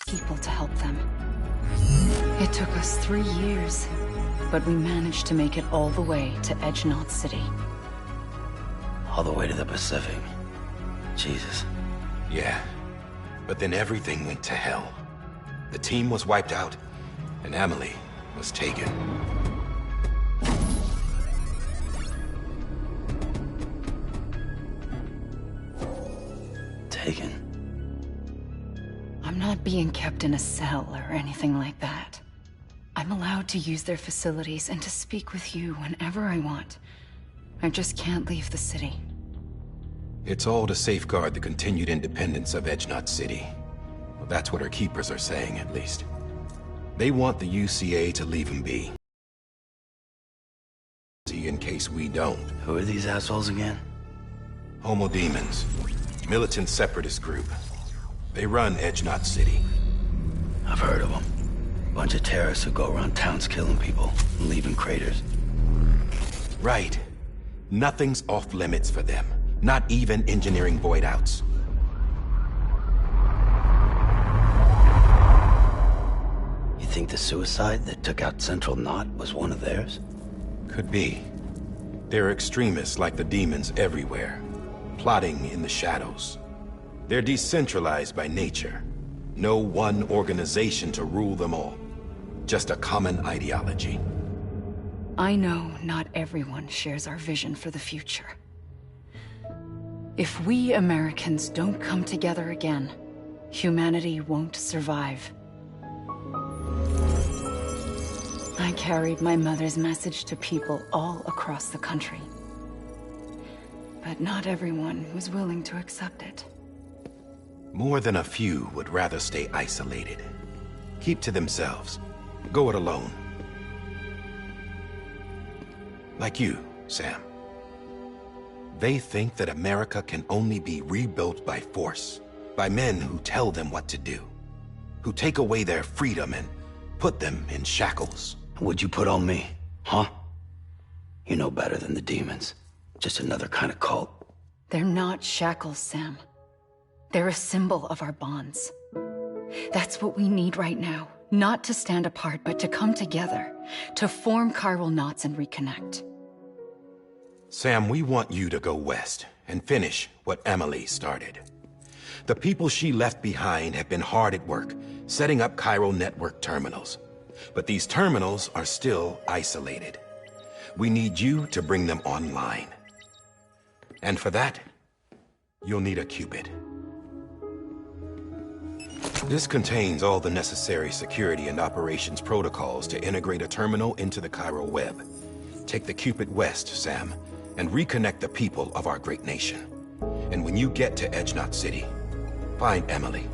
people to help them. It took us 3 years, but we managed to make it all the way to Edge-Knot City. All the way to the Pacific. Jesus. Yeah, but then everything went to hell. The team was wiped out, and Emily was taken. Taken? I'm not being kept in a cell or anything like that. I'm allowed to use their facilities and to speak with you whenever I want. I just can't leave the city. It's all to safeguard the continued independence of Edge-Knot City. Well, that's what our keepers are saying, at least. They want the UCA to leave him be. In case we don't. Who are these assholes again? Homo Demons. Militant separatist group. They run Edge-Knot City. I've heard of them. Bunch of terrorists who go around towns killing people and leaving craters. Right. Nothing's off limits for them. Not even engineering void outs. You think the suicide that took out Central Knot was one of theirs? Could be. There are extremists like the demons everywhere, plotting in the shadows. They're decentralized by nature. No one organization to rule them all. Just a common ideology. I know not everyone shares our vision for the future. If we Americans don't come together again, humanity won't survive. I carried my mother's message to people all across the country. But not everyone was willing to accept it. More than a few would rather stay isolated. Keep to themselves. Go it alone. Like you, Sam. They think that America can only be rebuilt by force, by men who tell them what to do, who take away their freedom and put them in shackles. What'd you put on me, huh? You know better than the demons. Just another kind of cult. They're not shackles, Sam. They're a symbol of our bonds. That's what we need right now. Not to stand apart, but to come together, to form chiral knots and reconnect. Sam, we want you to go west and finish what Emily started. The people she left behind have been hard at work, setting up chiral network terminals. But these terminals are still isolated. We need you to bring them online. And for that, you'll need a Cupid. This contains all the necessary security and operations protocols to integrate a terminal into the chiral web. Take the Cupid west, Sam, and reconnect the people of our great nation. And when you get to Edge-Knot City, find Emily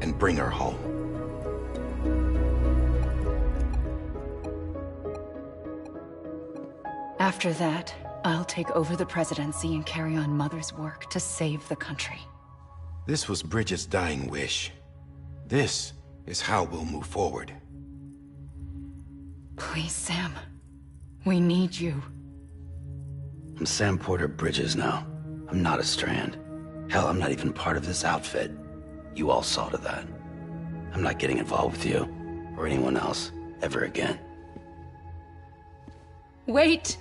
and bring her home. After that, I'll take over the presidency and carry on Mother's work to save the country. This was Bridget's dying wish. This is how we'll move forward. Please, Sam. We need you. I'm Sam Porter Bridges now. I'm not a Strand. Hell, I'm not even part of this outfit. You all saw to that. I'm not getting involved with you, or anyone else, ever again. Wait!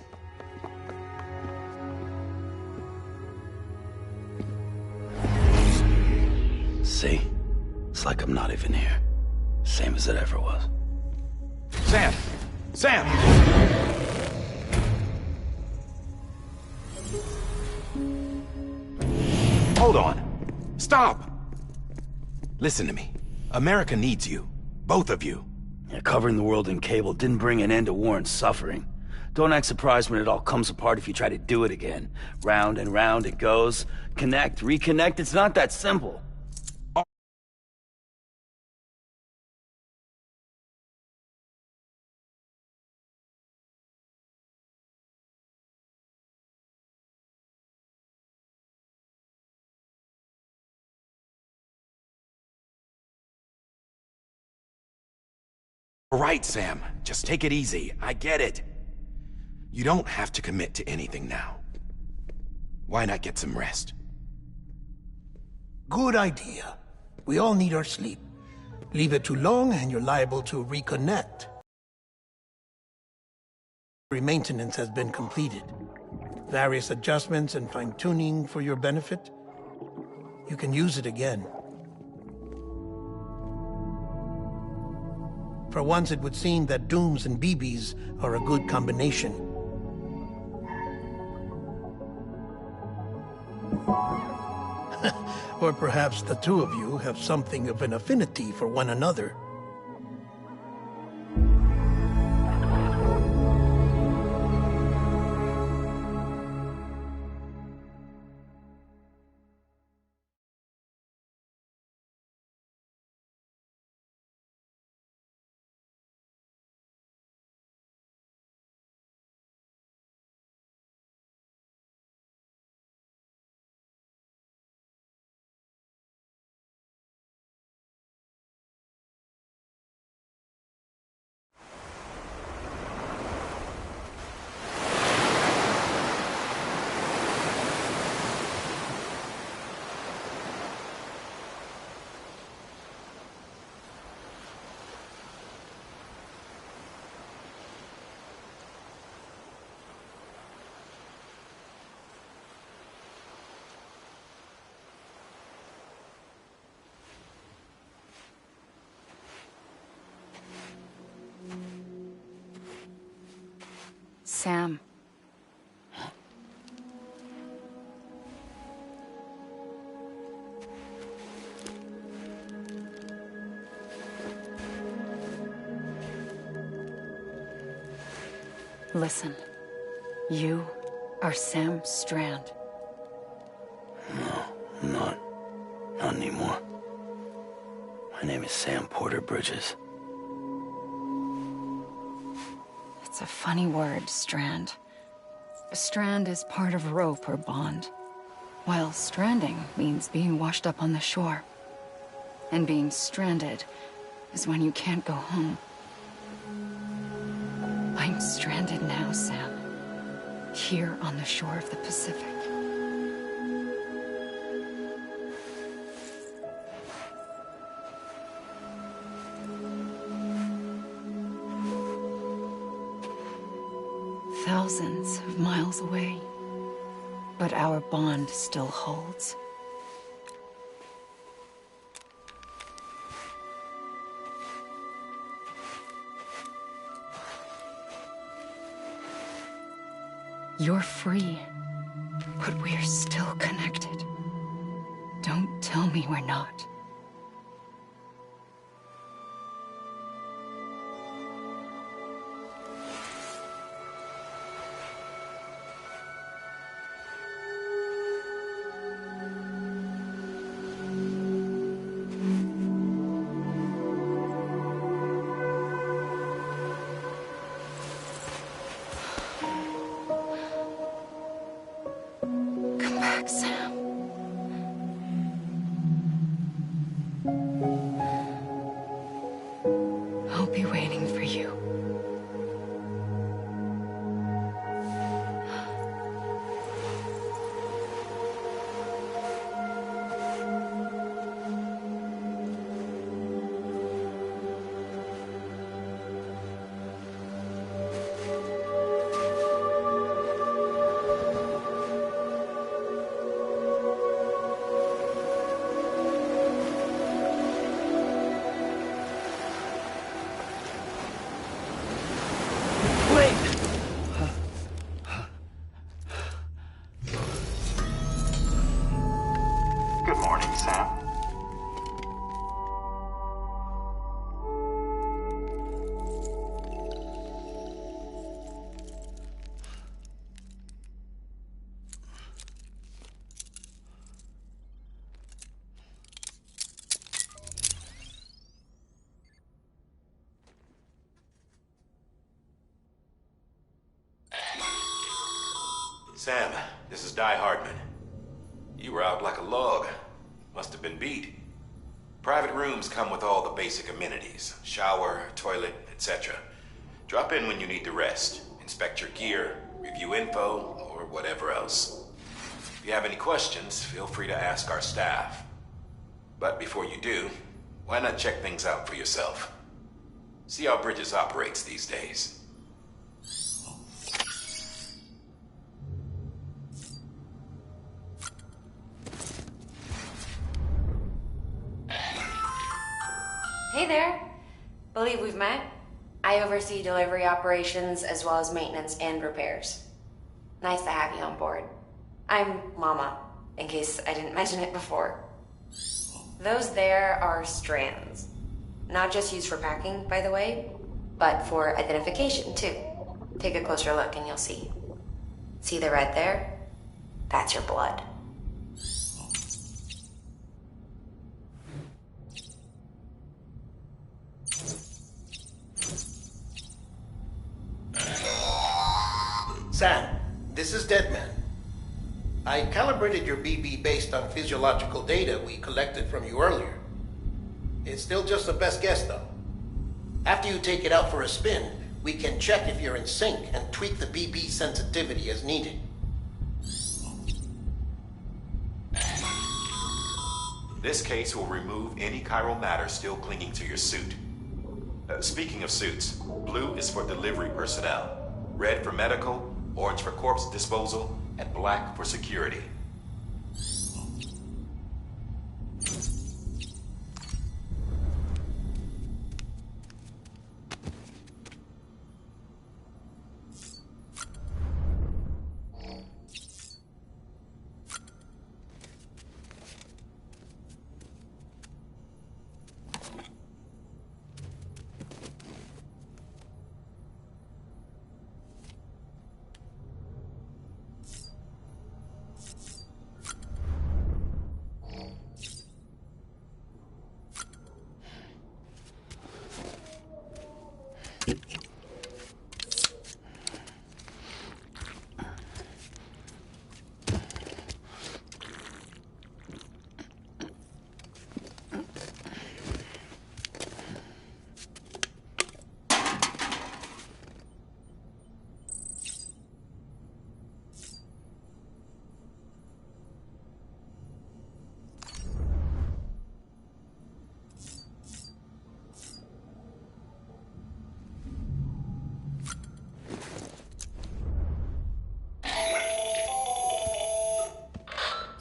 See? It's like I'm not even here. Same as it ever was. Sam! Sam! Hold on. Stop! Listen to me. America needs you. Both of you. Yeah, covering the world in cable didn't bring an end to war and suffering. Don't act surprised when it all comes apart if you try to do it again. Round and round it goes. Connect, reconnect, it's not that simple. Right, Sam. Just take it easy. I get it. You don't have to commit to anything now. Why not get some rest? Good idea. We all need our sleep. Leave it too long and you're liable to reconnect. Maintenance has been completed. Various adjustments and fine-tuning for your benefit. You can use it again. For once, it would seem that Dooms and BBs are a good combination. Or perhaps the two of you have something of an affinity for one another. Sam. Listen. You are Sam Strand. No, I'm not. Not anymore. My name is Sam Porter Bridges. It's a funny word, Strand. A strand is part of rope or bond, while stranding means being washed up on the shore. And being stranded is when you can't go home. I'm stranded now, Sam. Here on the shore of the Pacific. Thousands of miles away, but our bond still holds. You're free, but we're still connected. Don't tell me we're not. Sam. I'll be waiting for you. Good morning, Sam. Sam, this is Di Hardman. You were out like a log. Must have been beat. Private rooms come with all the basic amenities. Shower, toilet, etc. Drop in when you need to rest. Inspect your gear, review info, or whatever else. If you have any questions, feel free to ask our staff. But before you do, Why not check things out for yourself? See how Bridges operates these days. Hey there. Believe we've met. I oversee delivery operations as well as maintenance and repairs. Nice to have you on board. I'm Mama, in case I didn't mention it before. Those there are strands. Not just used for packing, by the way, but for identification too. Take a closer look and you'll see. See the red there? That's your blood. Sam, this is Deadman. I calibrated your BB based on physiological data we collected from you earlier. It's still just a best guess, though. After you take it out for a spin, we can check if you're in sync and tweak the BB sensitivity as needed. This case will remove any chiral matter still clinging to your suit. Speaking of suits, blue is for delivery personnel, red for medical, orange for corpse disposal, and black for security.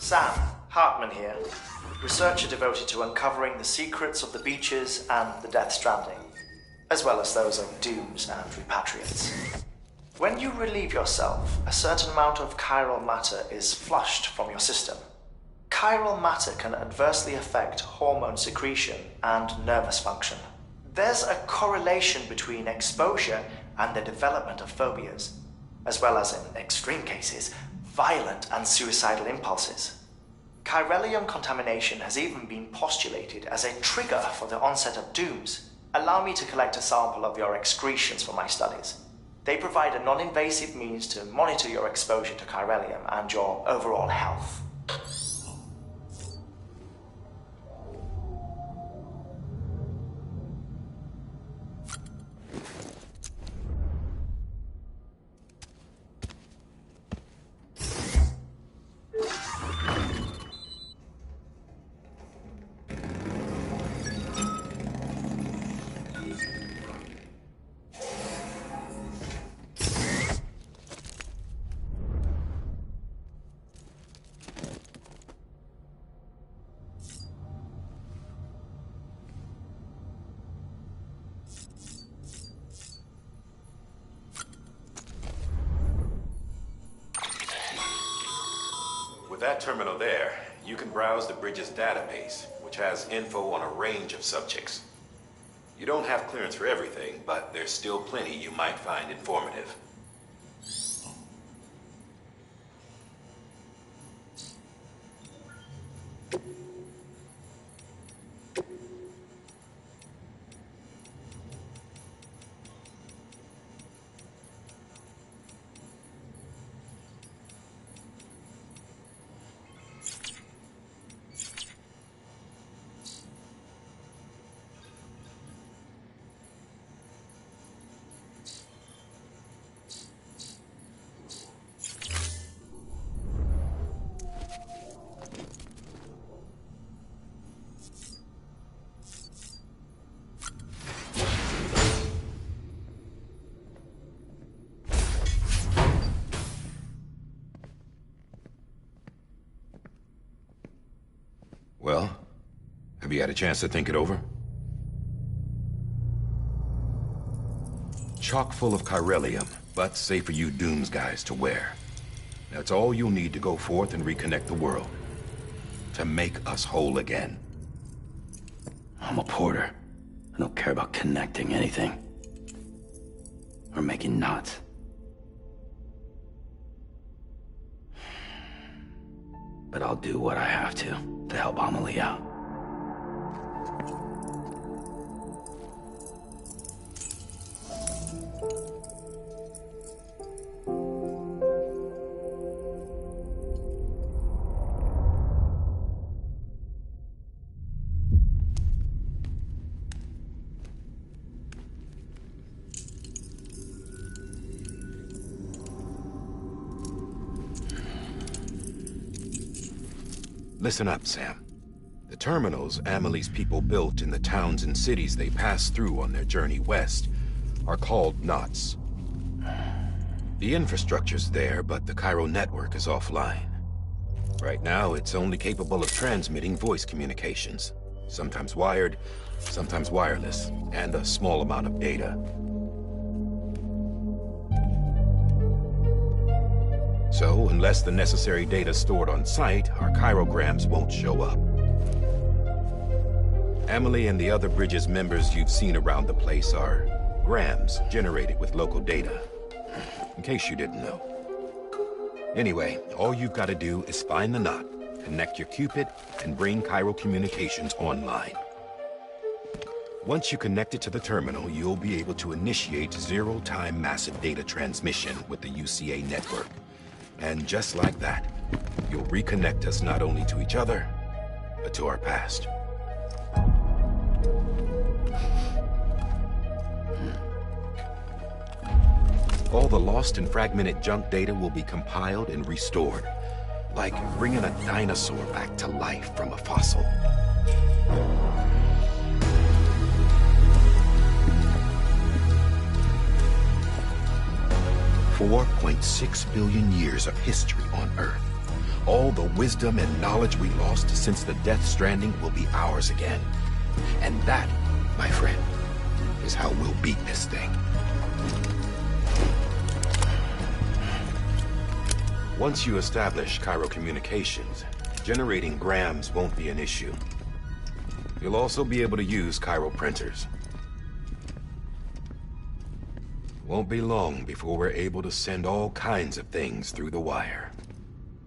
Sam, Hartman here, researcher devoted to uncovering the secrets of the beaches and the Death Stranding, as well as those of dooms and repatriates. When you relieve yourself, a certain amount of chiral matter is flushed from your system. Chiral matter can adversely affect hormone secretion and nervous function. There's a correlation between exposure and the development of phobias, as well as, in extreme cases, violent and suicidal impulses. Chiralium contamination has even been postulated as a trigger for the onset of dooms. Allow me to collect a sample of your excretions for my studies. They provide a non-invasive means to monitor your exposure to chiralium and your overall health. With that terminal there, you can browse the Bridges database, which has info on a range of subjects. You don't have clearance for everything, but there's still plenty you might find informative. Have you had a chance to think it over? Chock full of chiralium, but safe for you Dooms guys to wear. That's all you'll need to go forth and reconnect the world. To make us whole again. I'm a porter. I don't care about connecting anything. Or making knots. But I'll do what I have to help Amelie out. Listen up, Sam. The terminals Amelie's people built in the towns and cities they passed through on their journey west are called knots. The infrastructure's there, but the Cairo network is offline. Right now, it's only capable of transmitting voice communications. Sometimes wired, sometimes wireless, and a small amount of data. So, unless the necessary data stored on site, our chirograms won't show up. Amelie and the other Bridges members you've seen around the place are grams generated with local data. In case you didn't know. Anyway, all you've got to do is find the knot, connect your Cupid, and bring Cairo communications online. Once you connect it to the terminal, you'll be able to initiate zero-time massive data transmission with the UCA network. And just like that, you'll reconnect us not only to each other, but to our past. All the lost and fragmented junk data will be compiled and restored, like bringing a dinosaur back to life from a fossil. $4.6 billion years of history on Earth. All the wisdom and knowledge we lost since the Death Stranding will be ours again. And that, my friend, is how we'll beat this thing. Once you establish Cairo communications, generating grams won't be an issue. You'll also be able to use Cairo printers. Won't be long before we're able to send all kinds of things through the wire.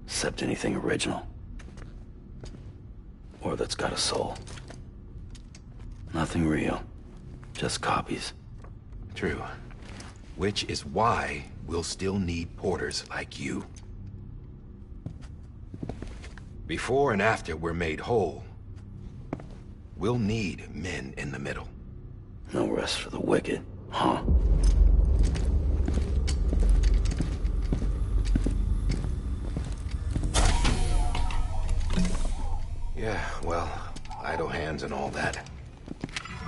Except anything original. Or that's got a soul. Nothing real. Just copies. True. Which is why we'll still need porters like you. Before and after we're made whole, we'll need men in the middle. No rest for the wicked, huh? Yeah, well, idle hands and all that.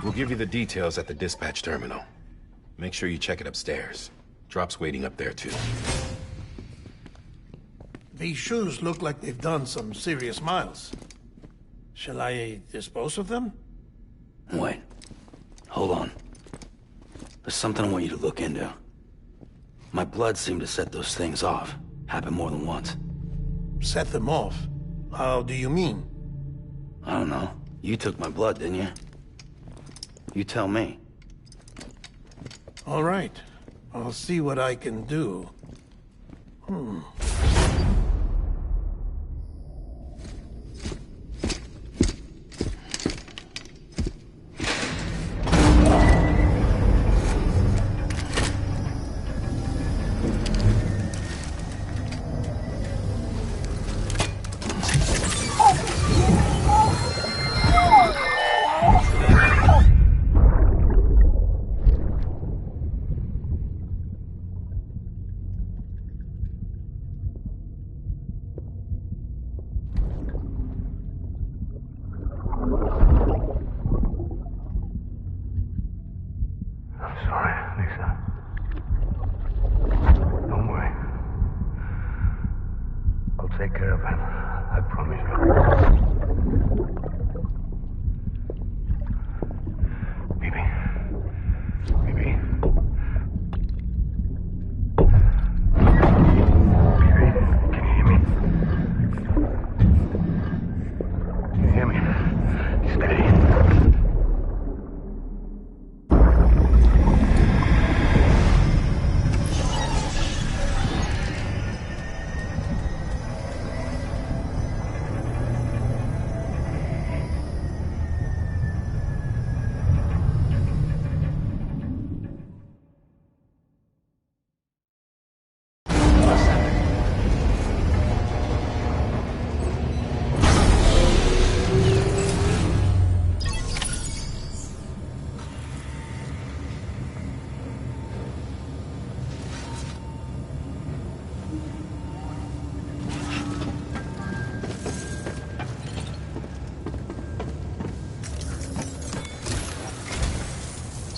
We'll give you the details at the dispatch terminal. Make sure you check it upstairs. Drop's waiting up there, too. These shoes look like they've done some serious miles. Shall I dispose of them? Wait. Hold on. There's something I want you to look into. My blood seemed to set those things off. Happened more than once. Set them off? How do you mean? I don't know. You took my blood, didn't you? You tell me. All right. I'll see what I can do.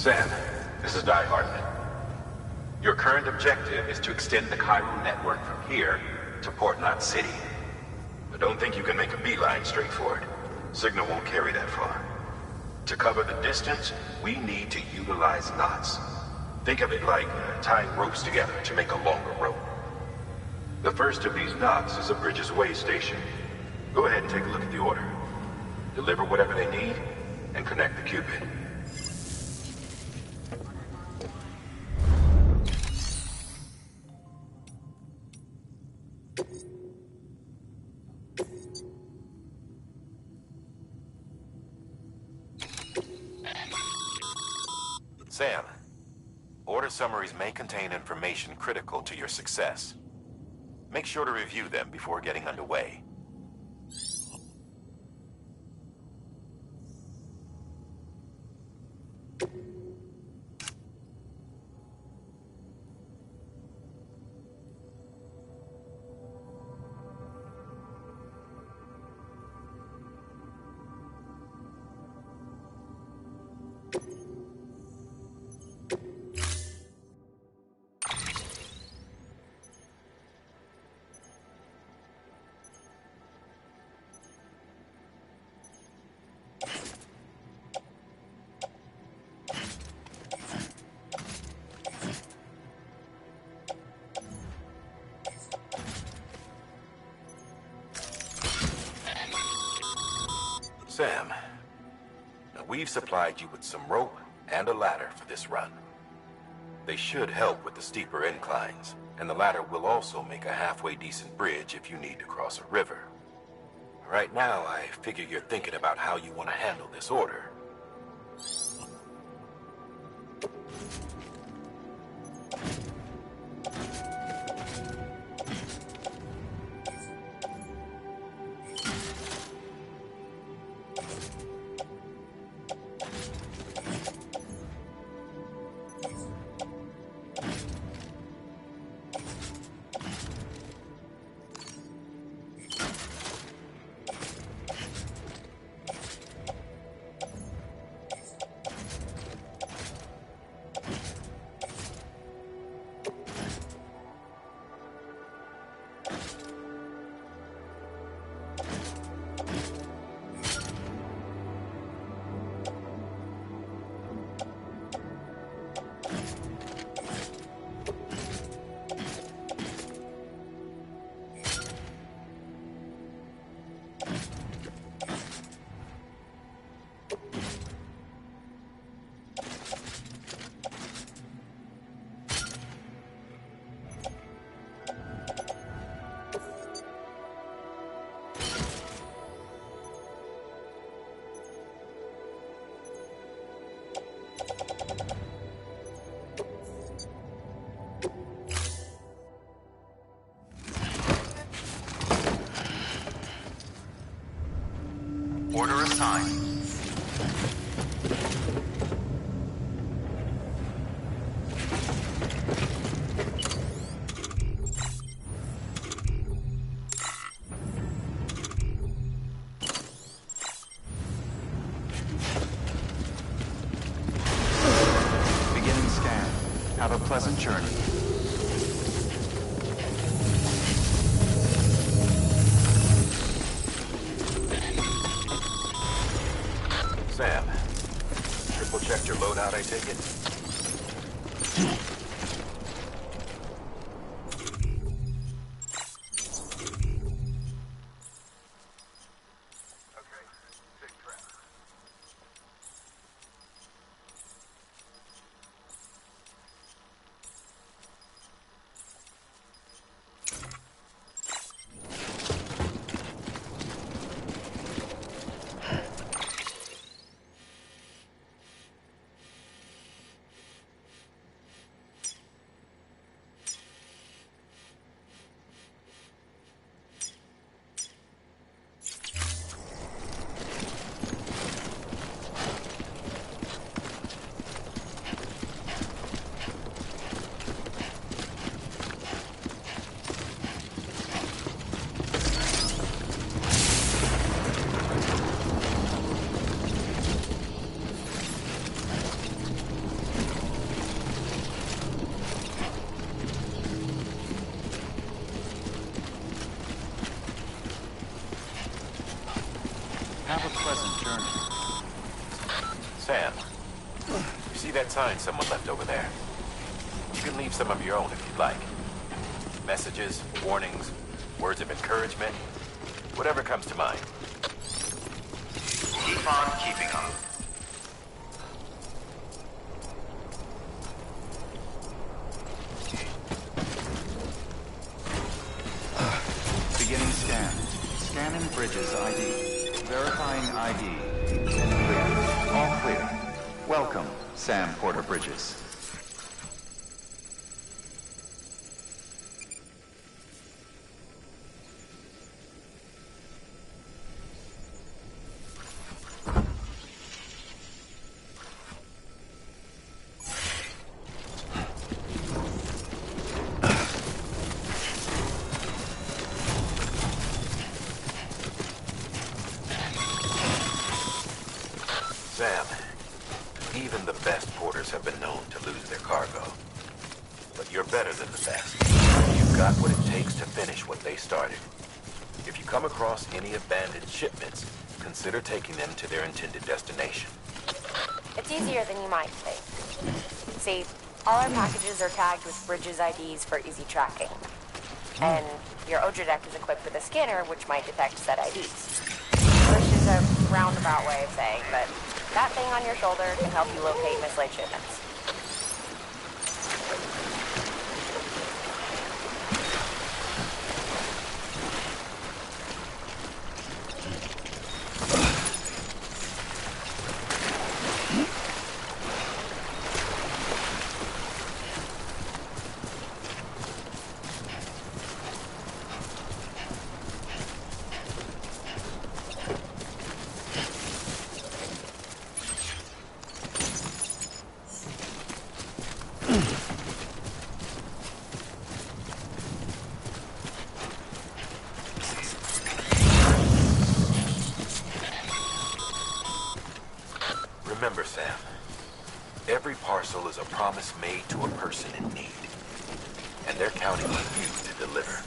Sam, this is Die Hartman. Your current objective is to extend the chiral network from here to Port Knot City. But don't think you can make a beeline straight for it. Signal won't carry that far. To cover the distance, we need to utilize knots. Think of it like tying ropes together to make a longer rope. The first of these knots is a Bridges Way station. Go ahead and take a look at the order. Deliver whatever they need, and connect the Cupid. Sam, order summaries may contain information critical to your success. Make sure to review them before getting underway. Sam, now we've supplied you with some rope and a ladder for this run. They should help with the steeper inclines, and the ladder will also make a halfway decent bridge if you need to cross a river. Right now, I figure you're thinking about how you want to handle this order. Order assigned. Beginning scan. Have a pleasant journey. Sam, triple checked your loadout, I take it? Sam, you see that sign someone left over there? You can leave some of your own if you'd like. Messages, warnings, words of encouragement, whatever comes to mind. Keep on keeping on. Beginning scan. Scanning Bridges ID. Verifying ID. Clear. All clear. Welcome, Sam Porter Bridges. Sam, even the best porters have been known to lose their cargo. But you're better than the best. You've got what it takes to finish what they started. If you come across any abandoned shipments, consider taking them to their intended destination. It's easier than you might think. See, all our packages are tagged with Bridges IDs for easy tracking. And your Odra deck is equipped with a scanner which might detect said IDs. Which is a roundabout way of saying, but that thing on your shoulder can help you locate mislaid shipments. Remember, Sam, every parcel is a promise made to a person in need. And they're counting on you to deliver.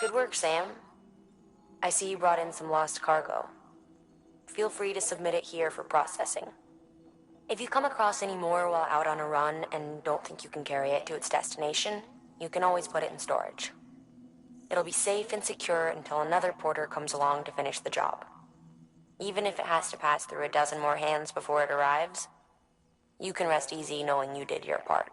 Good work, Sam. I see you brought in some lost cargo. Feel free to submit it here for processing. If you come across any more while out on a run and don't think you can carry it to its destination, you can always put it in storage. It'll be safe and secure until another porter comes along to finish the job. Even if it has to pass through a dozen more hands before it arrives, you can rest easy knowing you did your part.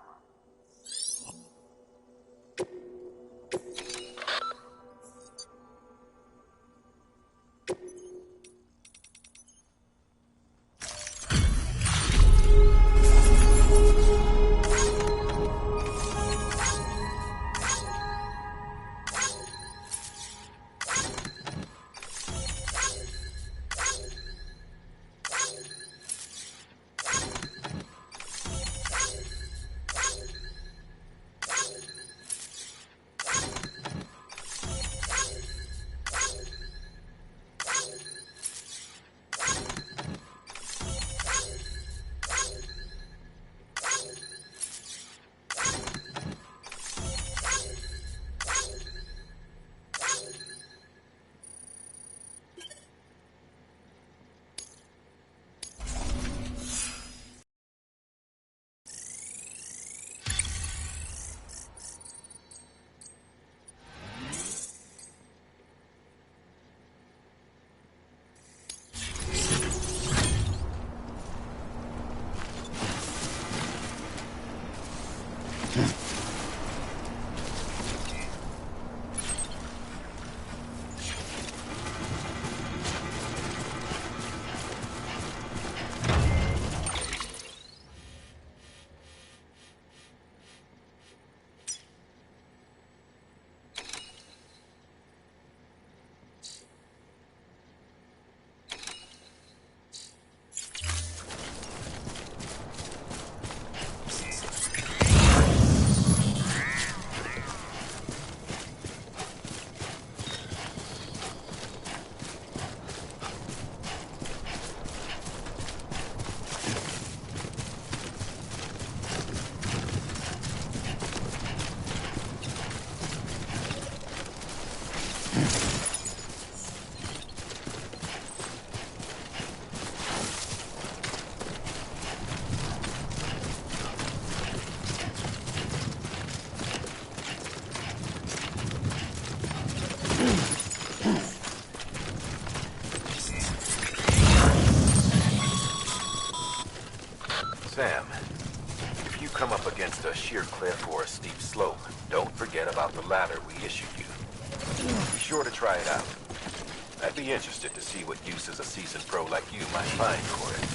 Sam, if you come up against a sheer cliff or a steep slope, don't forget about the ladder we issued you. Be sure to try it out. I'd be interested to see what uses a seasoned pro like you might find for it.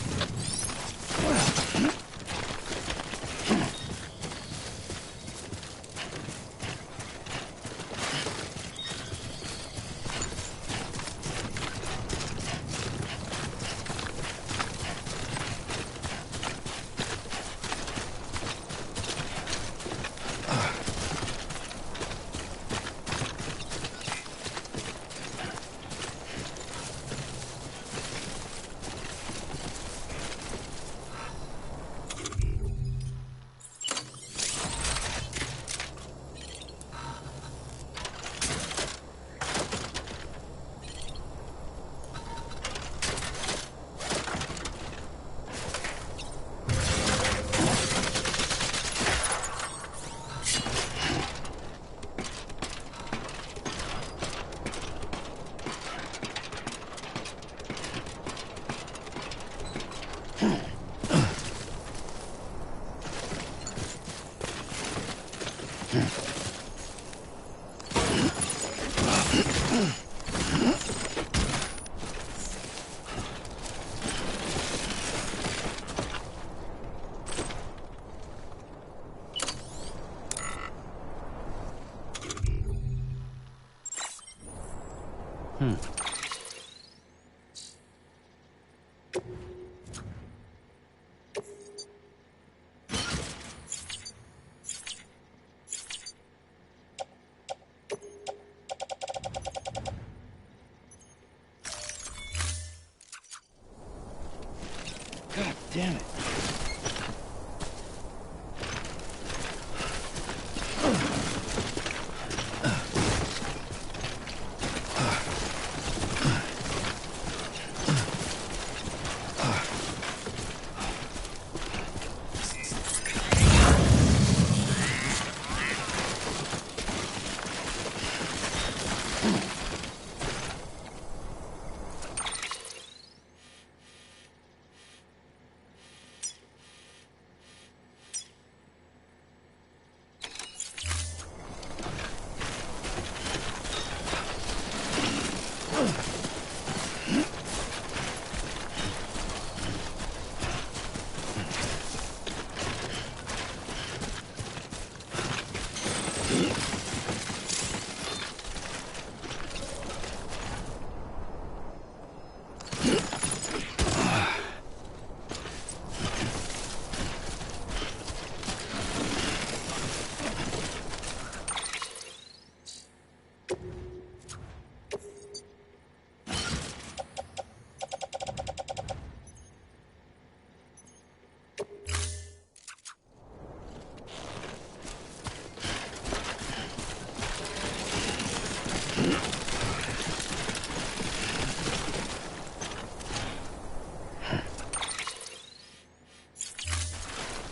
God damn it.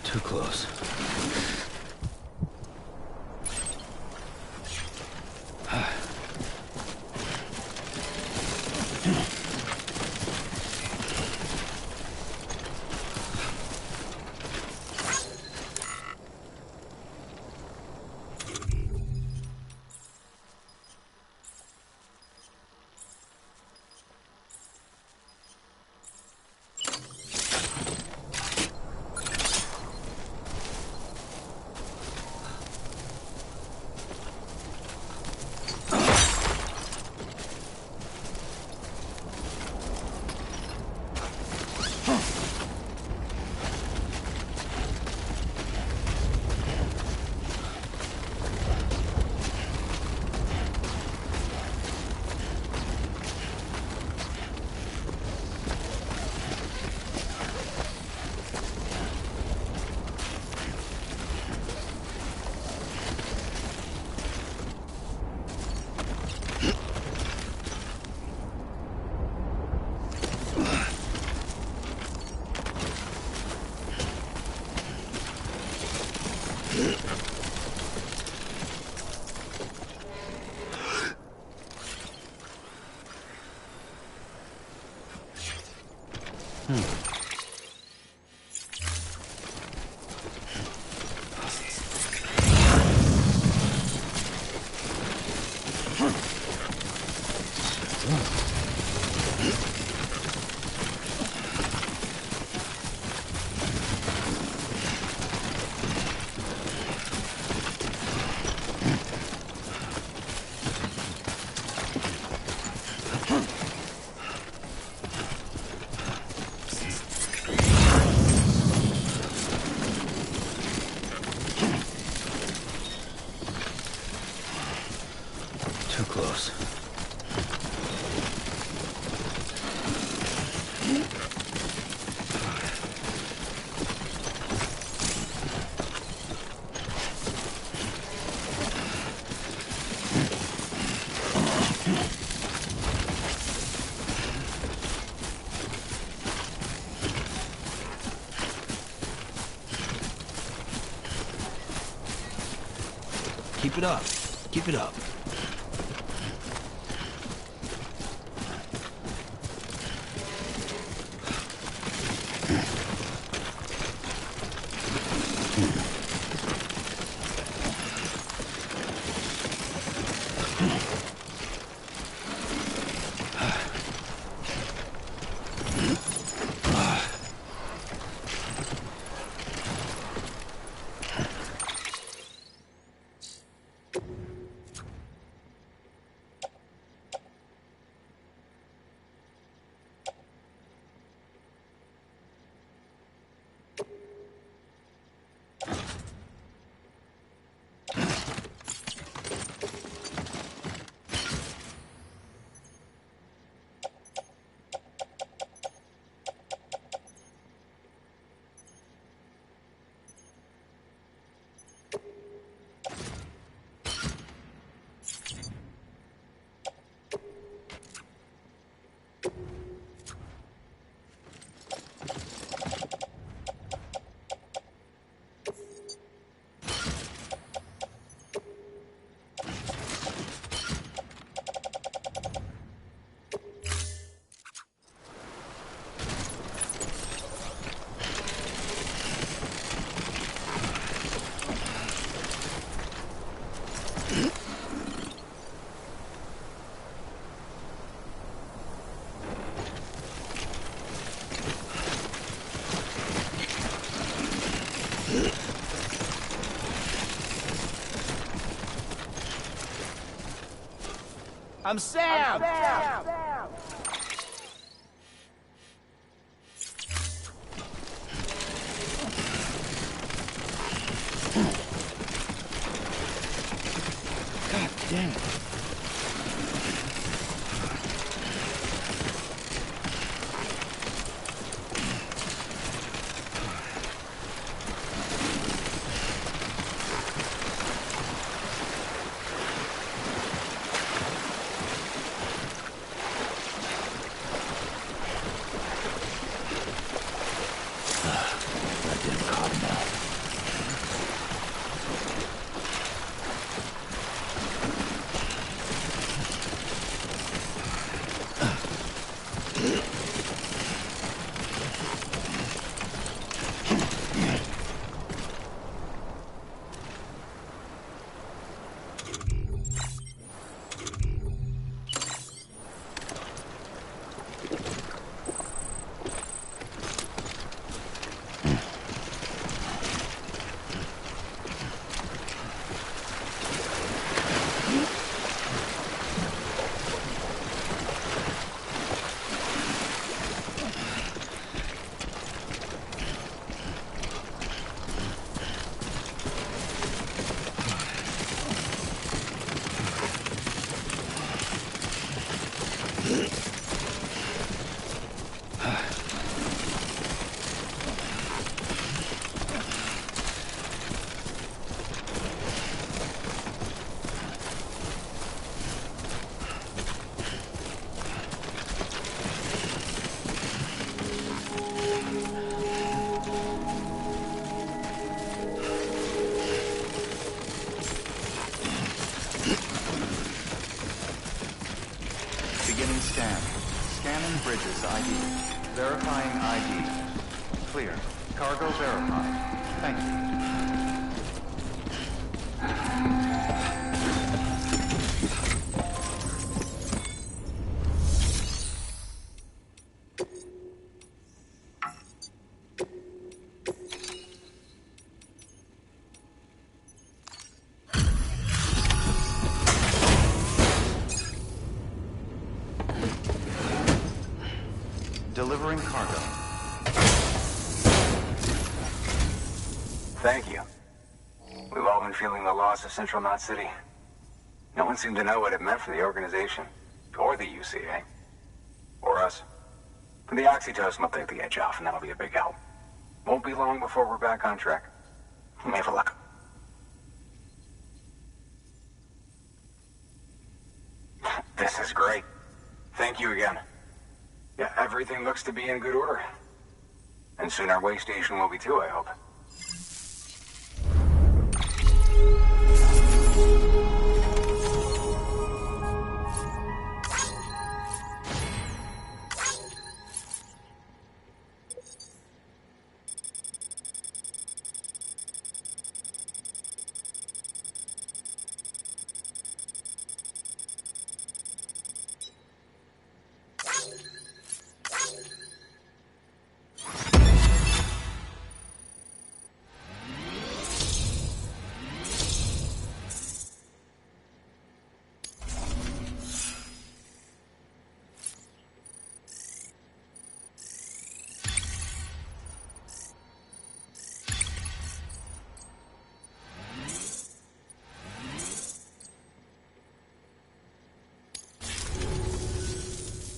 Too close. Too close. Keep it up. Keep it up. I'm Sam! God damn it. Bridges ID. Verifying ID. Clear. Cargo verified. Thank you. Delivering cargo. Thank you. We've all been feeling the loss of Central Knot City. No one seemed to know what it meant for the organization, or the UCA, or us. For the oxytocin will take the edge off, and that'll be a big help. Won't be long before we're back on track. We may have a luck. This is great. Thank you again. Yeah, everything looks to be in good order. And soon our way station will be too, I hope.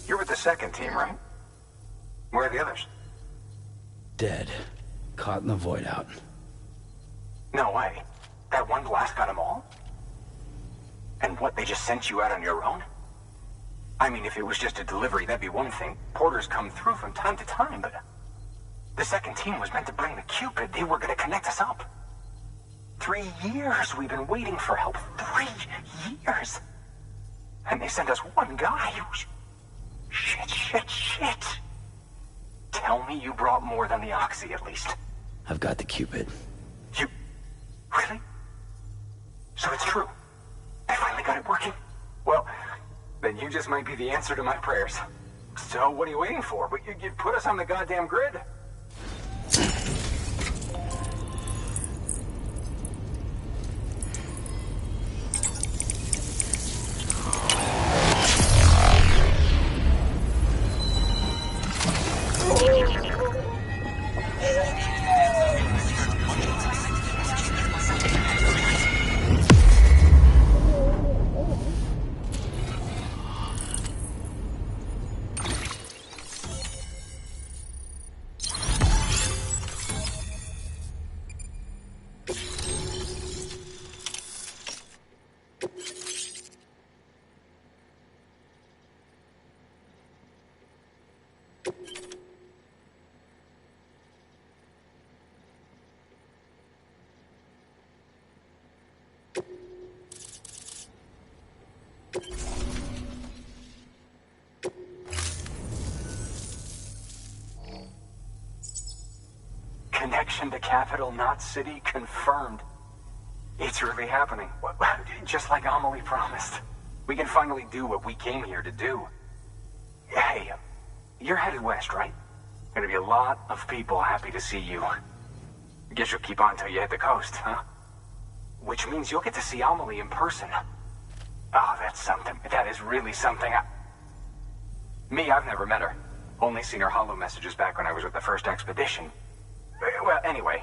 You're with the second team, right? Where are the others? Dead. Caught in the void out. No way. That one blast got them all? And what, they just sent you out on your own? I mean, if it was just a delivery, that'd be one thing. Porters come through from time to time, but... The second team was meant to bring the Cupid. They were gonna connect us up. 3 years we've been waiting for help. 3 years! And they sent us one guy who's... Shit. Tell me you brought more than the Oxy, at least. I've got the Cupid. You... Really? So it's true. I finally got it working. Well, then you just might be the answer to my prayers. So what are you waiting for? You put us on the goddamn grid. Connection to Capital Knot City confirmed. It's really happening. Just like Amelie promised. We can finally do what we came here to do. Hey, you're headed west, right? Gonna be a lot of people happy to see you. I guess you'll keep on till you hit the coast, huh? Which means you'll get to see Amelie in person. Oh, that's something. That is really something. Me, I've never met her. Only seen her holo messages back when I was with the first expedition. Well, anyway,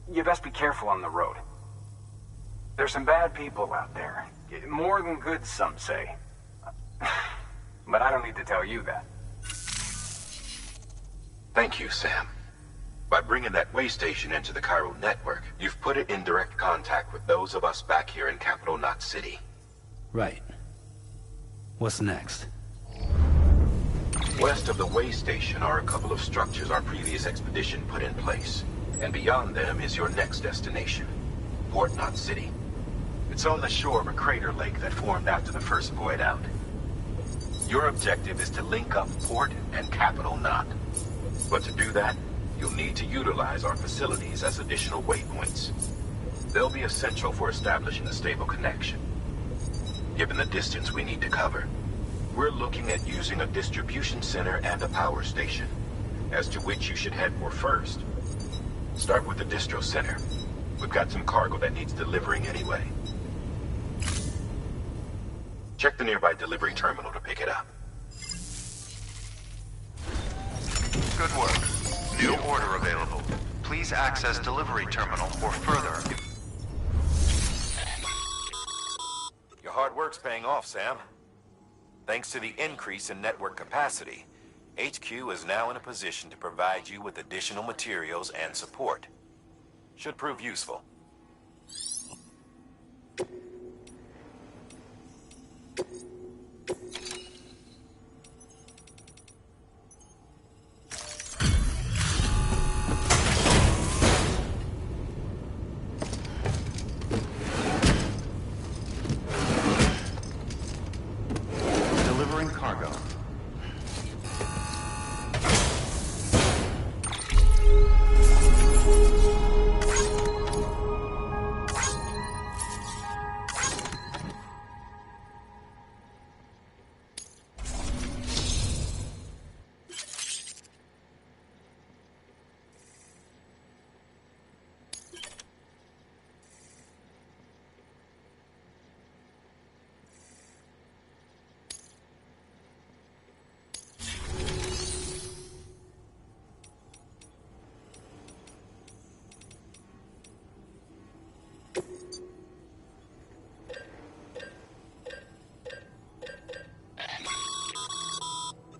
you best be careful on the road. There's some bad people out there. More than good, some say. But I don't need to tell you that. Thank you, Sam. By bringing that way station into the Cairo network, you've put it in direct contact with those of us back here in Capital Knot City. Right. What's next? West of the way station are a couple of structures our previous expedition put in place. And beyond them is your next destination, Port Knot City. It's on the shore of a crater lake that formed after the first void out. Your objective is to link up Port and Capital Knot. But to do that, you'll need to utilize our facilities as additional waypoints. They'll be essential for establishing a stable connection. Given the distance we need to cover, we're looking at using a distribution center and a power station, as to which you should head for first. Start with the distro center. We've got some cargo that needs delivering anyway. Check the nearby delivery terminal to pick it up. Good work. New order available. Please access delivery terminal for further. Your hard work's paying off, Sam. Thanks to the increase in network capacity, HQ is now in a position to provide you with additional materials and support. Should prove useful. Delivering cargo.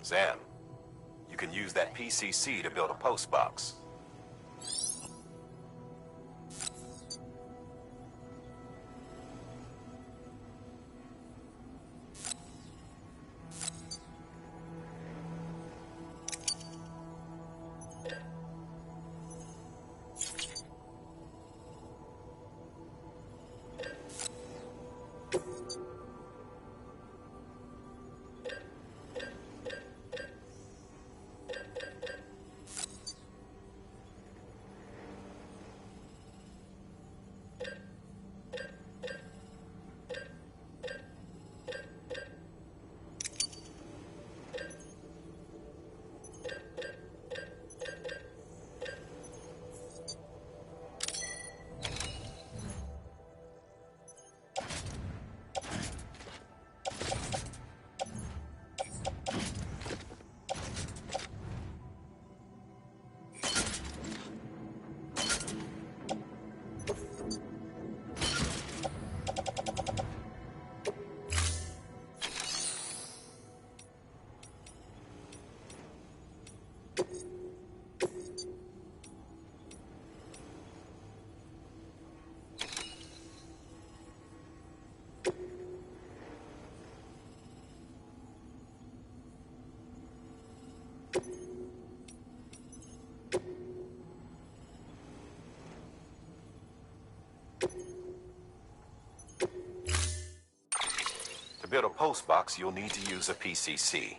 Sam, you can use that PCC to build a post box. To build a post box, you'll need to use a PCC.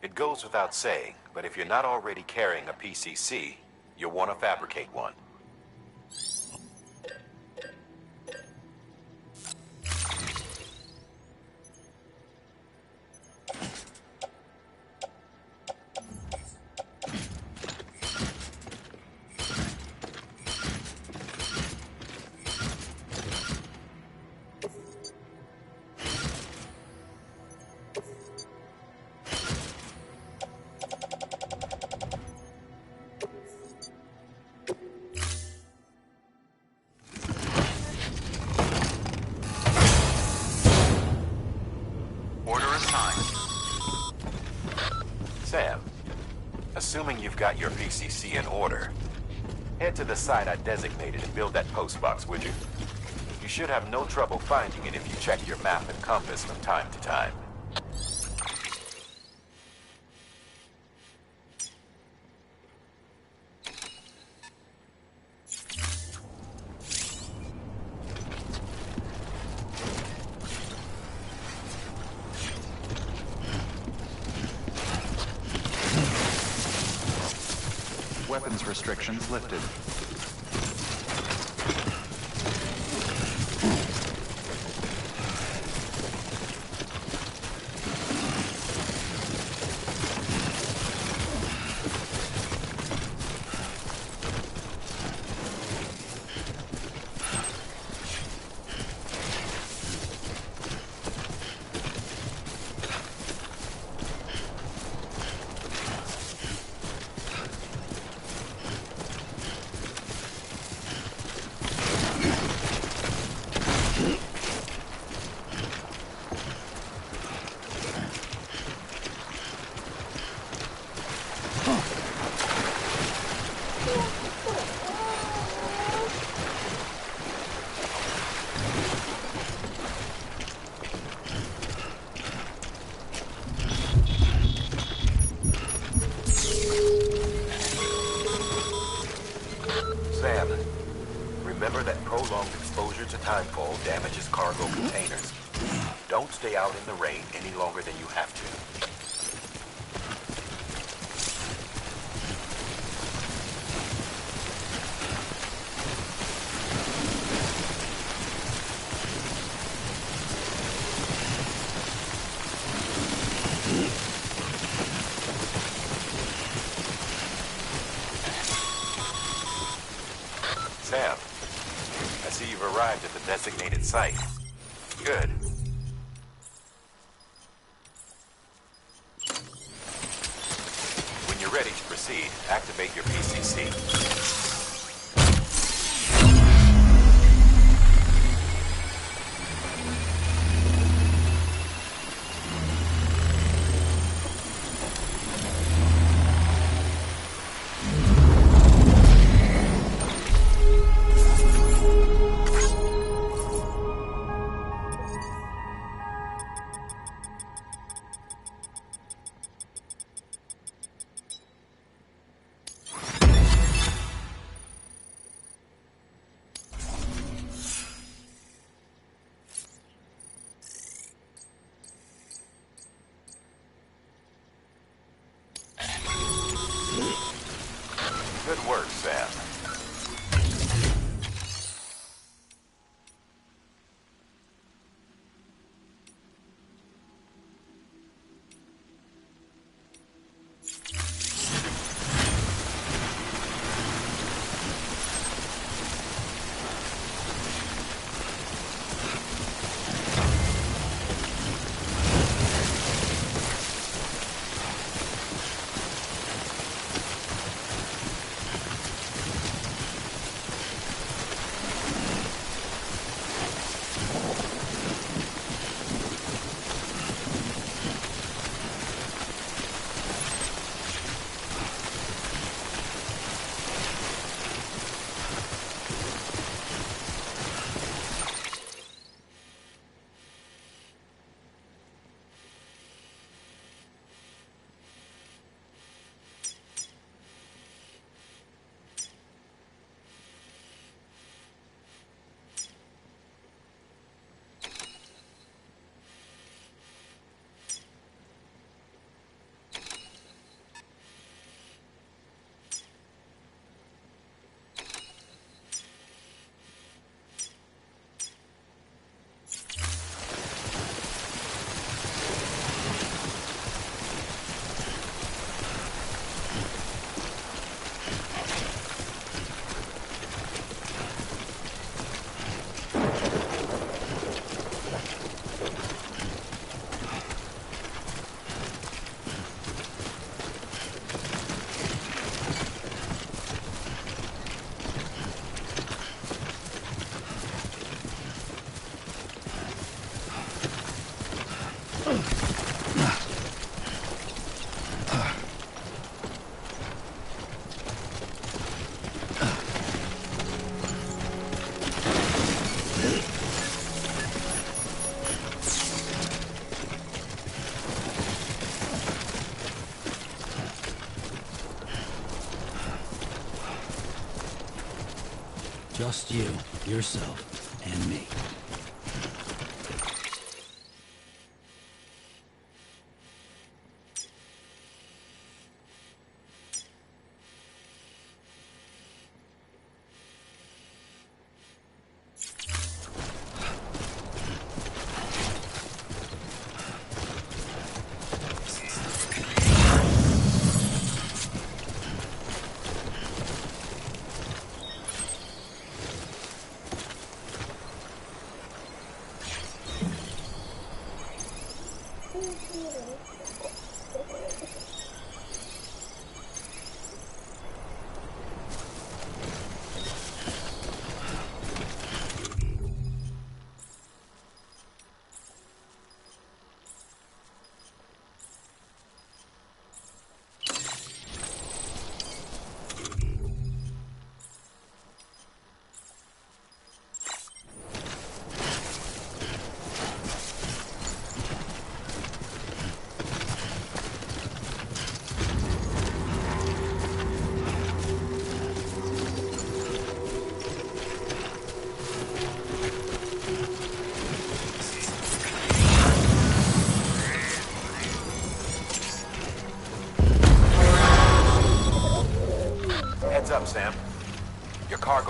It goes without saying, but if you're not already carrying a PCC, you'll want to fabricate one. Sam, assuming you've got your PCC in order, head to the site I designated and build that post box, would you? You should have no trouble finding it if you check your map and compass from time to time. weapons restrictions lifted. Sam, remember that prolonged exposure to timefall damages cargo containers. Don't stay out in the rain any longer than you have to. Sam, I see you've arrived at the designated site. Good. When you're ready to proceed, activate your PCC. Good work, Sam. Just you, yourself, and me.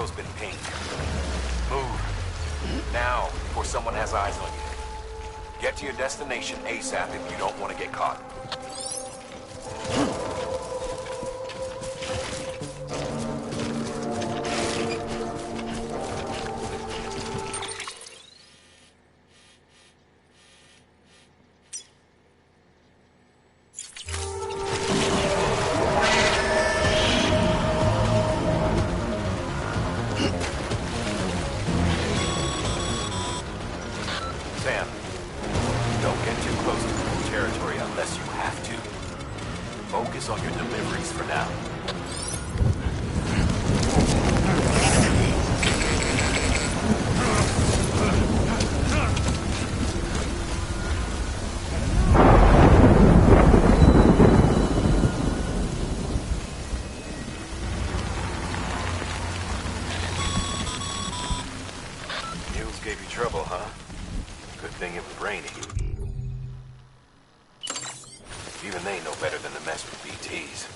cargo's been pinged. Move. Now, before someone has eyes on you. Get to your destination ASAP if you don't want to get caught. Sam, don't get too close to full territory unless you have to. Focus on your deliveries for now. Mules gave you trouble, huh? Good thing it was raining. Even they know better than to mess with BTs.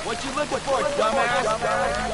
What you looking for, dumbass?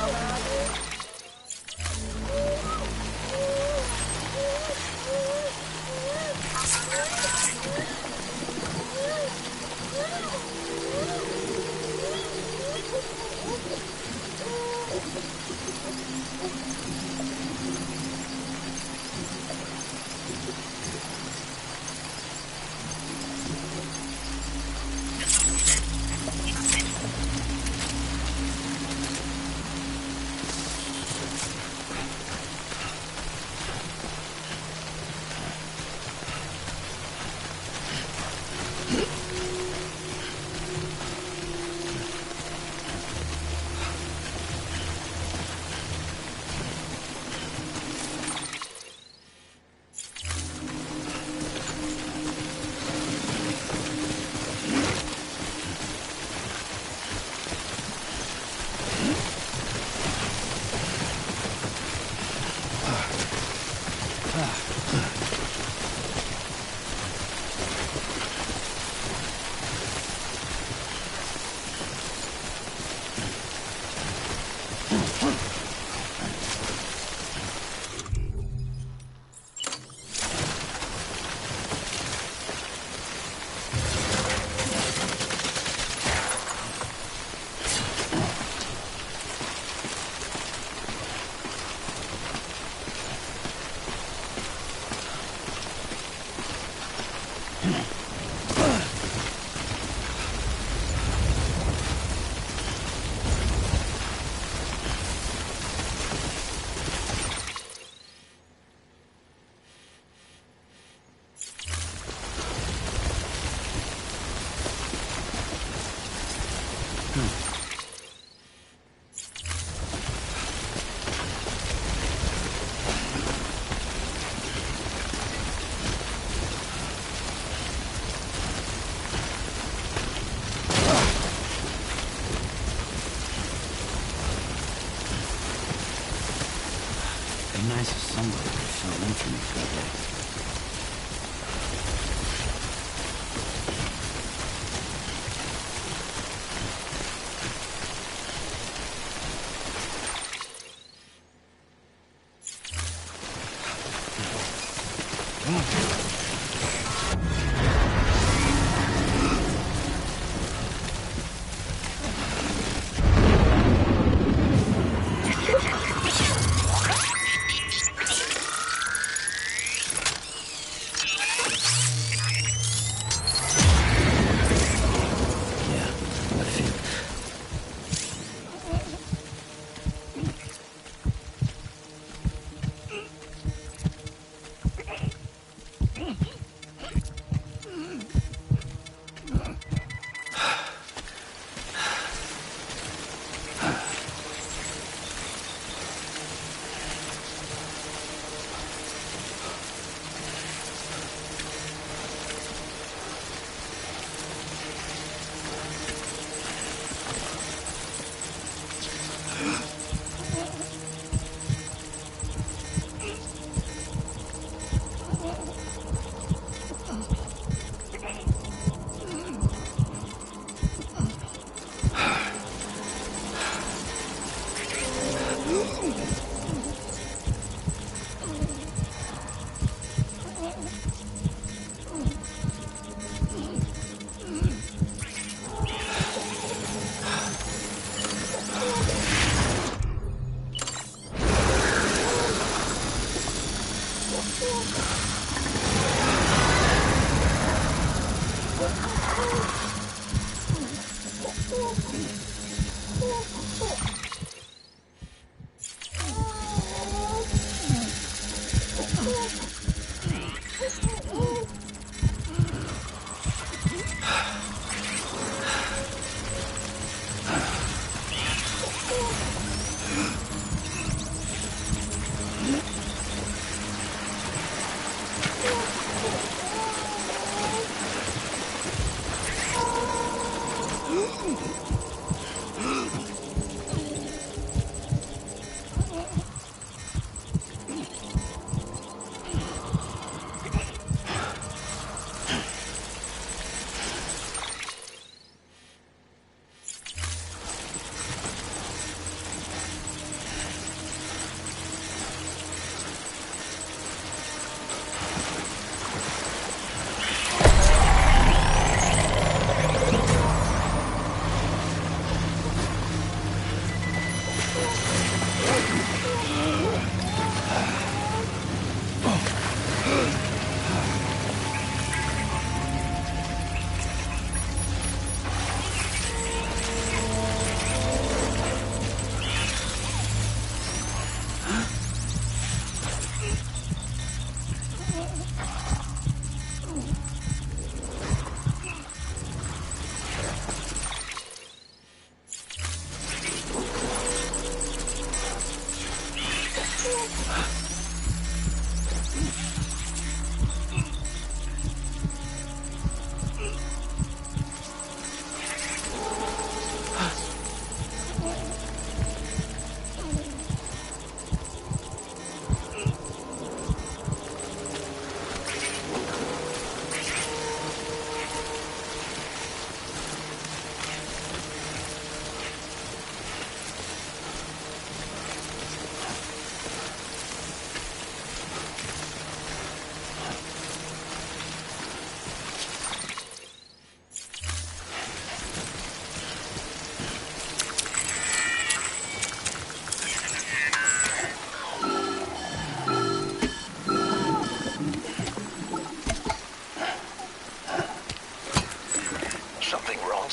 Be nice if somebody would show them to me, couldn't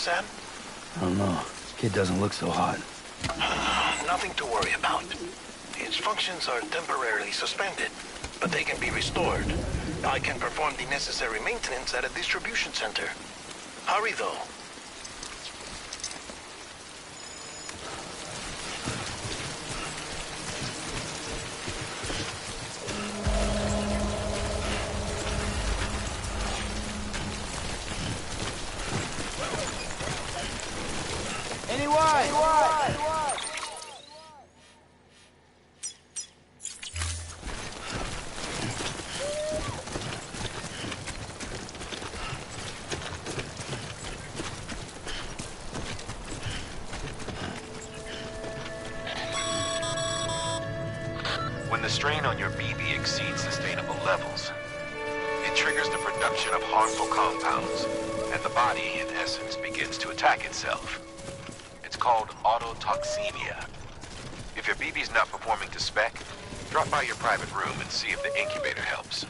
Sam? I don't know. Kid doesn't look so hot. Nothing to worry about. Its functions are temporarily suspended, but they can be restored. I can perform the necessary maintenance at a distribution center. Hurry, though. When the strain on your BB exceeds sustainable levels, it triggers the production of harmful compounds, and the body, in essence, begins to attack itself. It's called autotoxemia. If your BB's not performing to spec, drop by your private room and see if the incubator helps.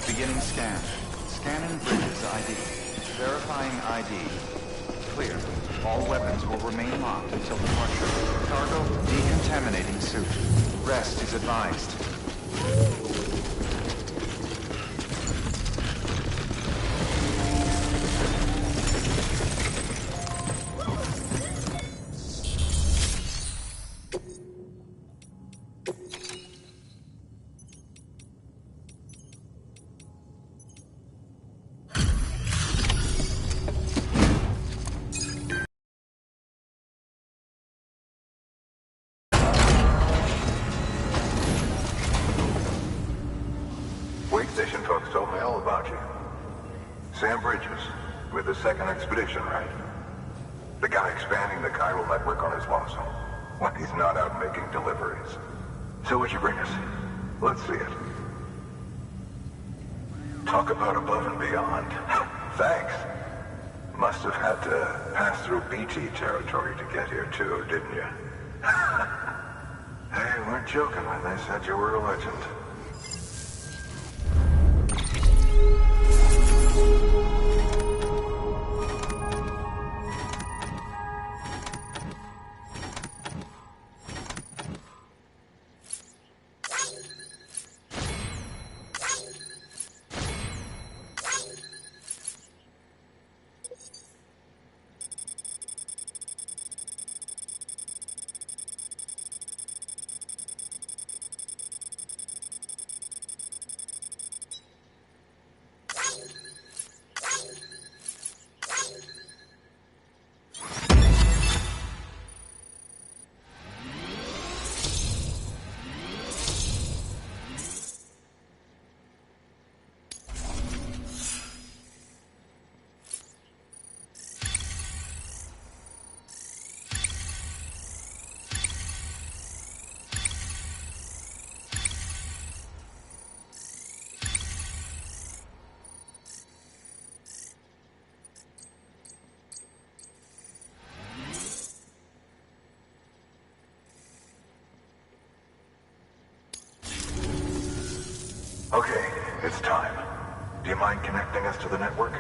Beginning scan. Scanning Bridges ID. Verifying ID. Clear. All weapons will remain locked until departure. Cargo decontaminating suit. Rest is advised. Wait station folks told me all about you. Sam Bridges, with the second expedition, right? The guy expanding the chiral network on his lonesome. When he's not out making deliveries. So what'd you bring us? Let's see it. Talk about above and beyond. Thanks. Must have had to pass through BT territory to get here too, didn't you? They weren't joking when they said you were a legend. Okay, it's time. Do you mind connecting us to the network?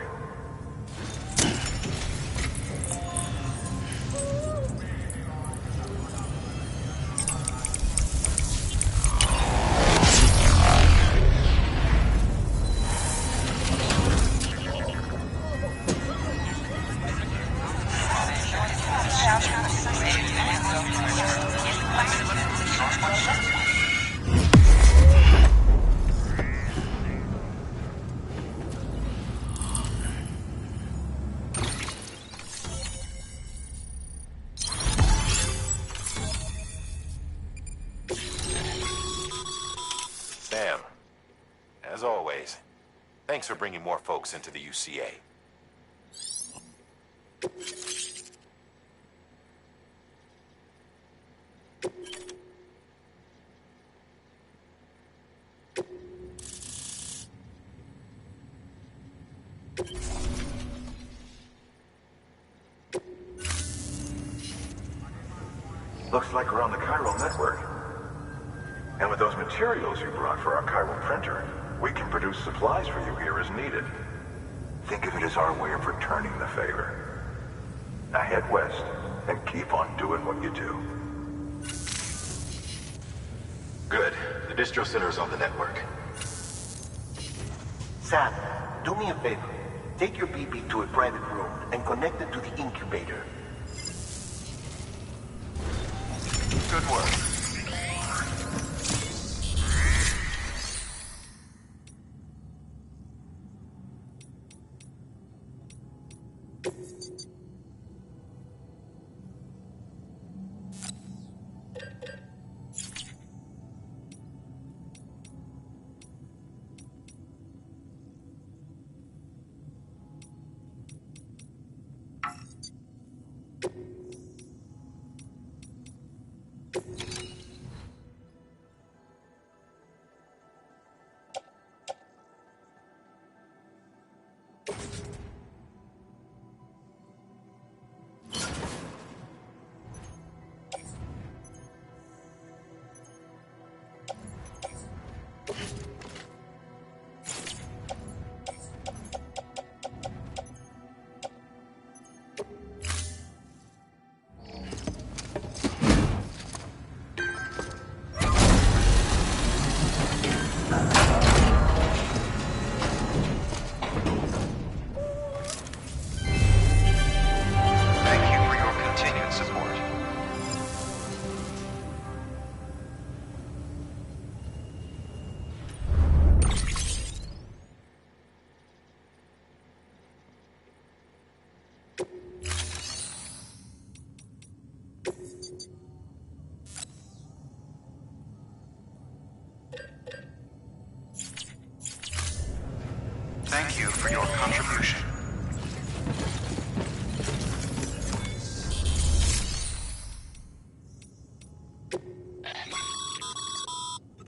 Sam, as always, thanks for bringing more folks into the UCA. Looks like we're on the chiral network. And with those materials you brought for our chiral printer, we can produce supplies for you here as needed. Think of it as our way of returning the favor. Now head west and keep on doing what you do. Good. The distro center is on the network. Sam, do me a favor. Take your BB to a private room and connect it to the incubator. Good work.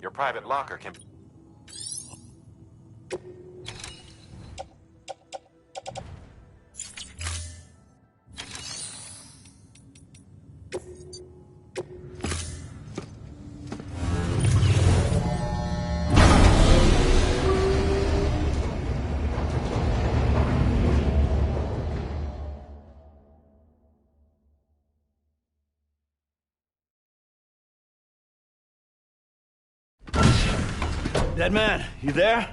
Your private locker can... Dead man, you there?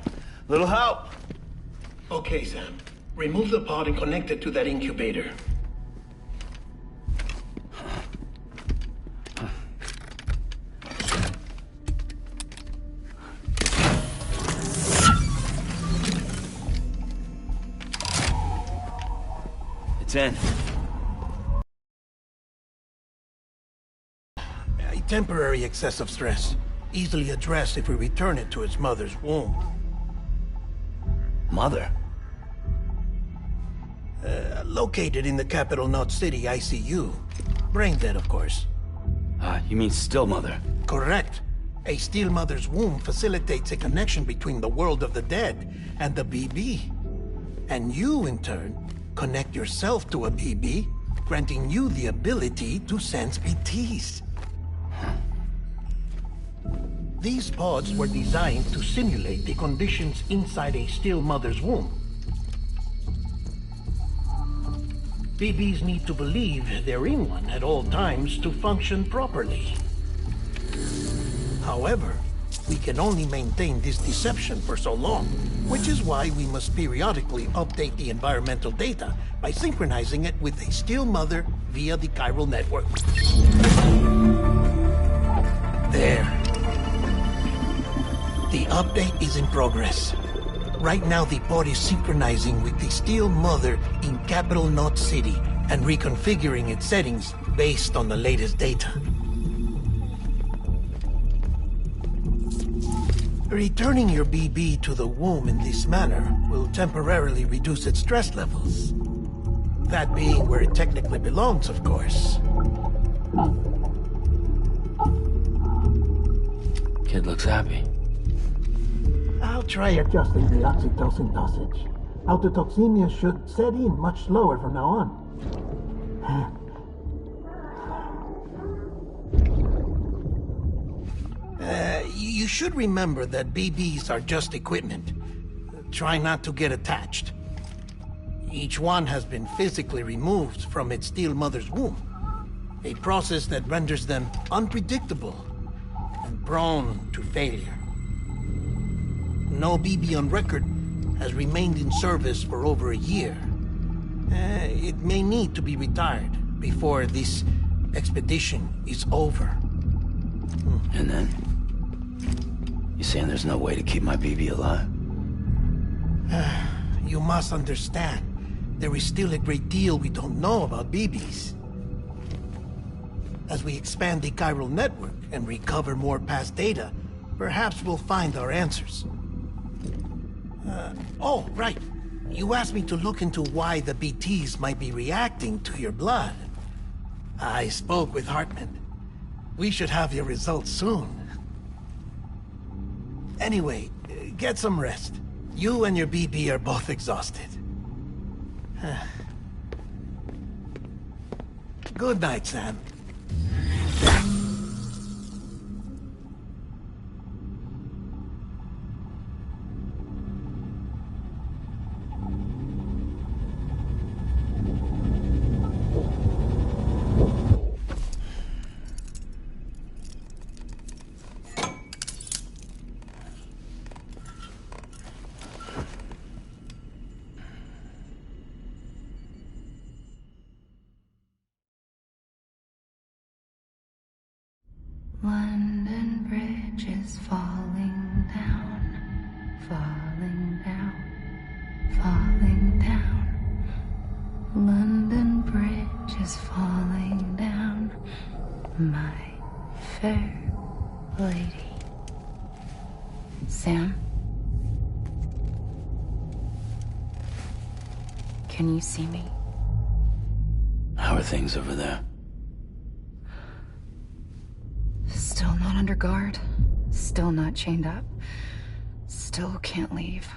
Little help? Okay, Sam. Remove the pod and connect it to that incubator. It's in. A temporary excess of stress. Easily addressed if we return it to its mother's womb. Mother? Located in the capital Knot City ICU. Brain dead, of course. You mean still mother? Correct. A still mother's womb facilitates a connection between the world of the dead and the BB. And you, in turn, connect yourself to a BB, granting you the ability to sense BTs. These pods were designed to simulate the conditions inside a still mother's womb. BBs need to believe they're in one at all times to function properly. However, we can only maintain this deception for so long, which is why we must periodically update the environmental data by synchronizing it with a still mother via the chiral network. There. The update is in progress. Right now, the pod is synchronizing with the Steel Mother in Capital Knot City and reconfiguring its settings based on the latest data. Returning your BB to the womb in this manner will temporarily reduce its stress levels. That being where it technically belongs, of course. Kid looks happy. I'll try adjusting the oxytocin dosage. Autotoxemia should set in much slower from now on. You should remember that BBs are just equipment. Try not to get attached. Each one has been physically removed from its steel mother's womb. A process that renders them unpredictable and prone to failure. No BB on record has remained in service for over a year. It may need to be retired before this expedition is over. And then? You saying there's no way to keep my BB alive? You must understand, there is still a great deal we don't know about BBs. As we expand the chiral network and recover more past data, perhaps we'll find our answers. Oh, right. You asked me to look into why the BTs might be reacting to your blood. I spoke with Hartman. We should have your results soon. Anyway, get some rest. You and your BB are both exhausted. Good night, Sam. London Bridge is falling down, falling down, falling down. London Bridge is falling down, my fair lady. Sam? Can you see me? How are things over there? Still not under guard. Still not chained up. Still can't leave.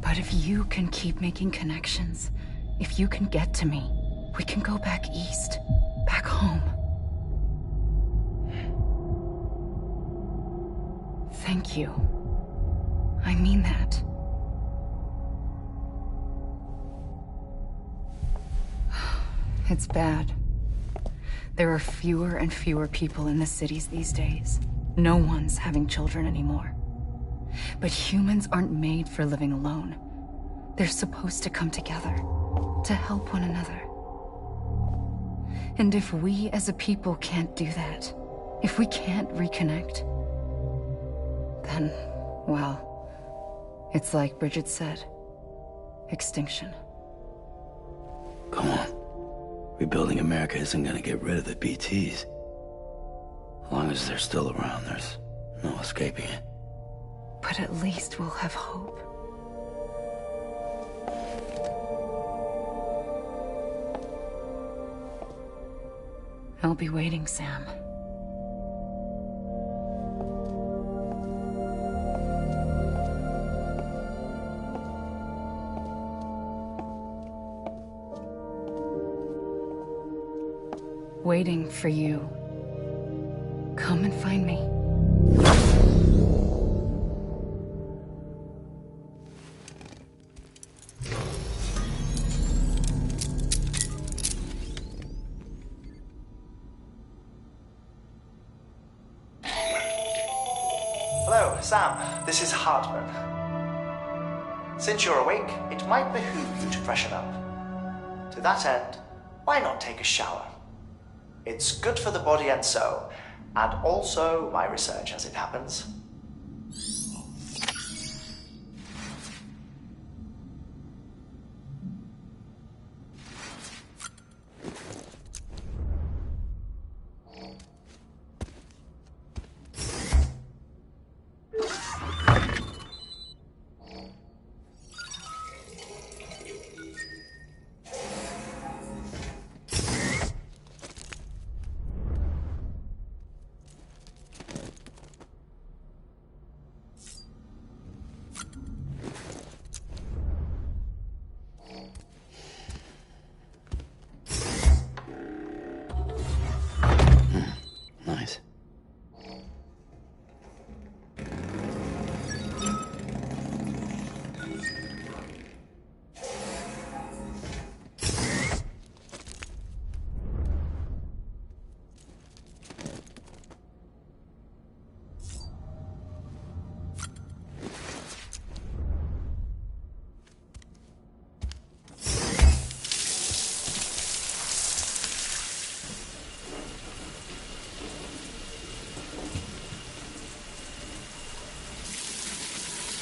But if you can keep making connections, if you can get to me, we can go back east, back home. Thank you. I mean that. It's bad. There are fewer and fewer people in the cities these days. No one's having children anymore. But humans aren't made for living alone. They're supposed to come together, to help one another. And if we as a people can't do that, if we can't reconnect, then, well, it's like Bridget said, extinction. Come on. Rebuilding America isn't gonna get rid of the BTs. As long as they're still around, there's no escaping it. But at least we'll have hope. I'll be waiting, Sam. Waiting for you. Come and find me. Hello, Sam. This is Hartman. Since you're awake, it might behoove you to freshen up. To that end, why not take a shower? It's good for the body and soul, and also my research as it happens. Nice.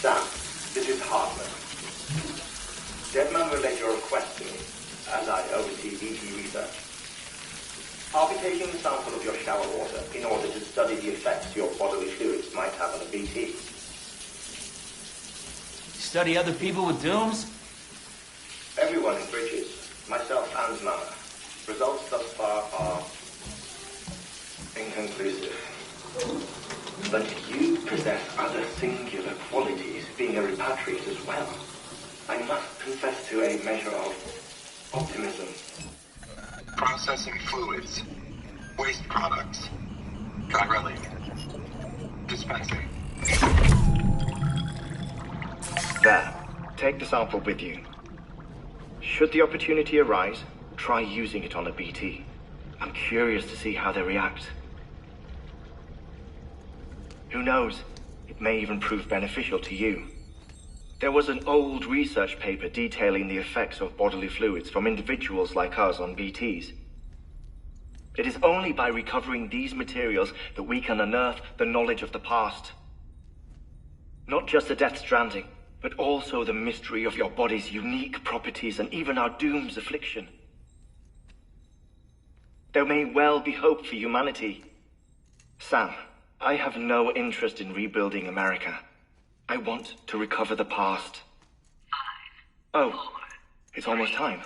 Sam, this is Hartman. Deadman relayed your request to me, as I oversee BT research. I'll be taking a sample of your shower water in order to study the effects your bodily fluids might have on a BT. Study other people with dooms? Everyone in Bridges, myself and Mama. Results thus far are inconclusive. But you possess other singular qualities, being a repatriate as well. I must confess to a measure of optimism. Processing fluids. Waste products. Chirelli. Dispensing. There. Take the sample with you. Should the opportunity arise, try using it on a BT. I'm curious to see how they react. Who knows? It may even prove beneficial to you. There was an old research paper detailing the effects of bodily fluids from individuals like us on BTs. It is only by recovering these materials that we can unearth the knowledge of the past. Not just the Death Stranding, but also the mystery of your body's unique properties and even our doom's affliction. There may well be hope for humanity. Sam, I have no interest in rebuilding America. I want to recover the past. 5, 4, oh, it's almost time.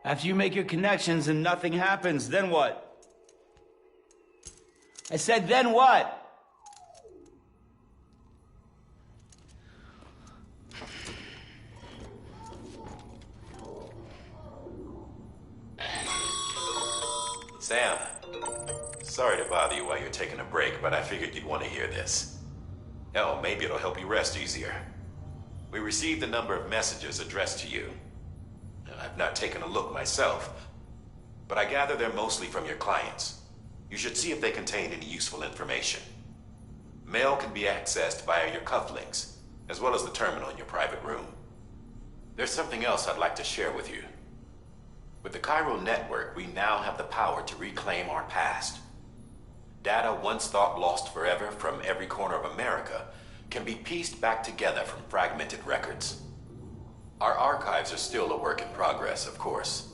2, After you make your connections and nothing happens, then what? I said, then what? Sam, sorry to bother you while you're taking a break, but I figured you'd want to hear this. Hell, maybe it'll help you rest easier. We received a number of messages addressed to you. I've not taken a look myself, but I gather they're mostly from your clients. You should see if they contain any useful information. Mail can be accessed via your cufflinks, as well as the terminal in your private room. There's something else I'd like to share with you. With the Chiral Network, we now have the power to reclaim our past. Data once thought lost forever from every corner of America can be pieced back together from fragmented records. Our archives are still a work in progress, of course.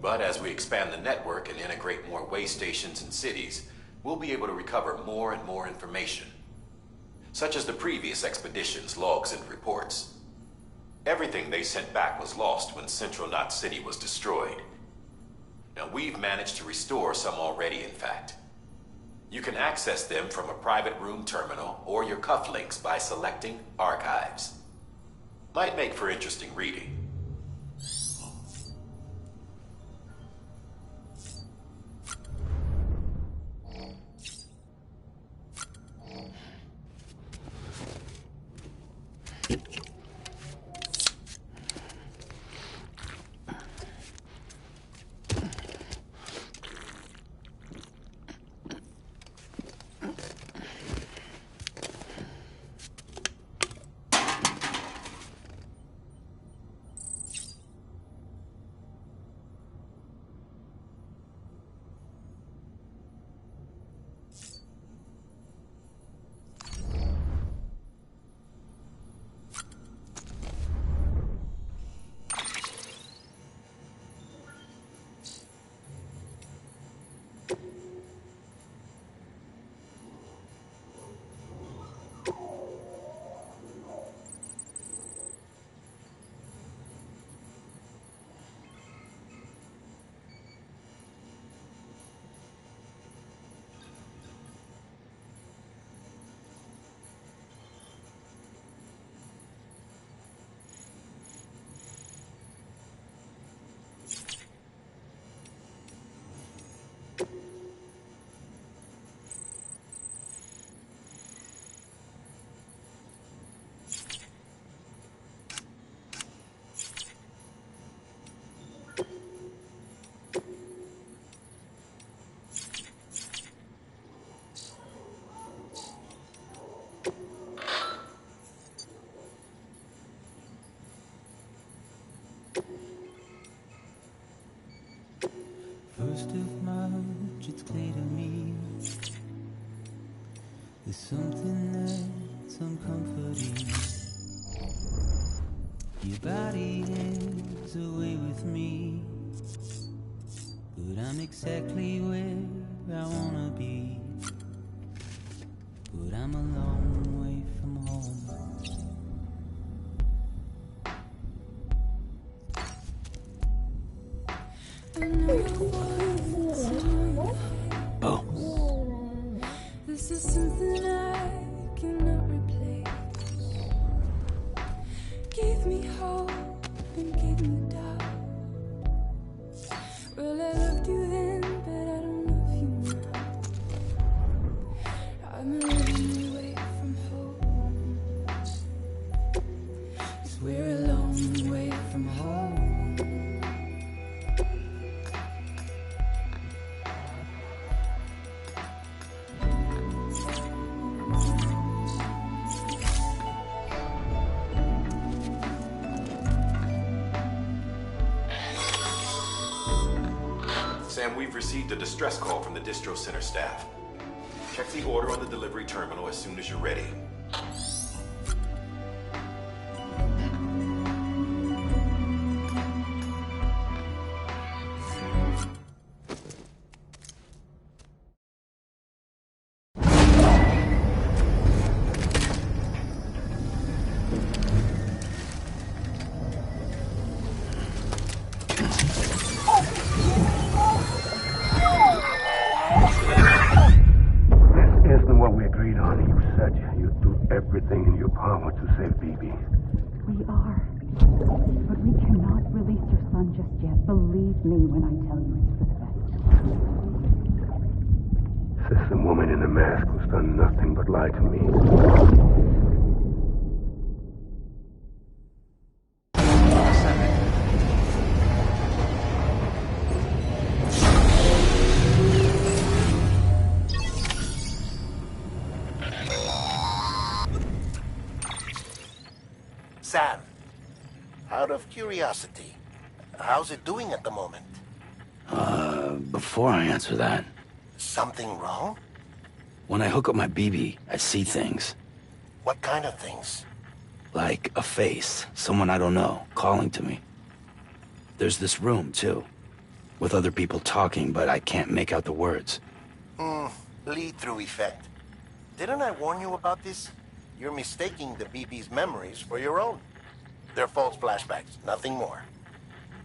But as we expand the network and integrate more way stations and cities, we'll be able to recover more and more information, such as the previous expedition's logs and reports. Everything they sent back was lost when Central Knot City was destroyed. Now we've managed to restore some already, in fact. You can access them from a private room terminal or your cufflinks by selecting Archives. Might make for interesting reading. First of March, it's clear to me there's something that's uncomforting. Your body is away with me, but I'm exactly where I wanna be. But I'm a long way from home. This is something I cannot replace. Gave me hope and gave me doubt. Well, I loved you then, but I don't love you now. I'm a long way from home. 'Cause we're a long way from home. Sam, we've received a distress call from the distro center staff. Check the order on the delivery terminal as soon as you're ready. everything in your power to save BB. We are. But we cannot release your son just yet. Believe me when I tell you it's for the best. System woman in the mask who's done nothing but lie to me. Sam, out of curiosity, how's it doing at the moment? Before I answer that, Something wrong? when I hook up my BB, I see things. What kind of things? Like a face, someone I don't know, calling to me. There's this room, too, with other people talking, but I can't make out the words. Lead-through effect. Didn't I warn you about this? You're mistaking the BB's memories for your own. They're false flashbacks, nothing more.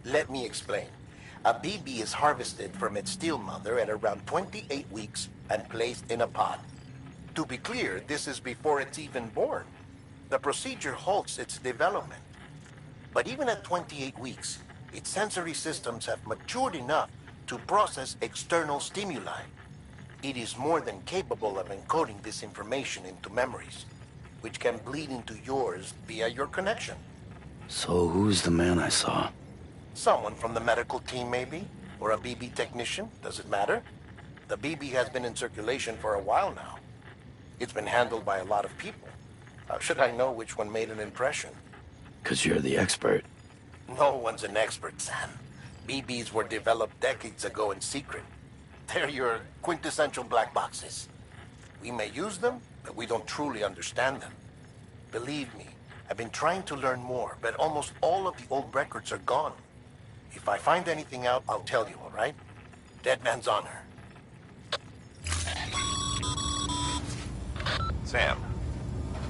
Let me explain. A BB is harvested from its steel mother at around 28 weeks and placed in a pod. To be clear, this is before it's even born. The procedure halts its development. But even at 28 weeks, its sensory systems have matured enough to process external stimuli. It is more than capable of encoding this information into memories, which can bleed into yours via your connection. So who's the man I saw? Someone from the medical team, maybe? Or a BB technician? Does it matter? The BB has been in circulation for a while now. It's been handled by a lot of people. How should I know which one made an impression? 'Cause you're the expert. No one's an expert, Sam. BBs were developed decades ago in secret. They're your quintessential black boxes. We may use them, but we don't truly understand them. Believe me, I've been trying to learn more, but almost all of the old records are gone. If I find anything out, I'll tell you, all right? Dead man's honor. Sam,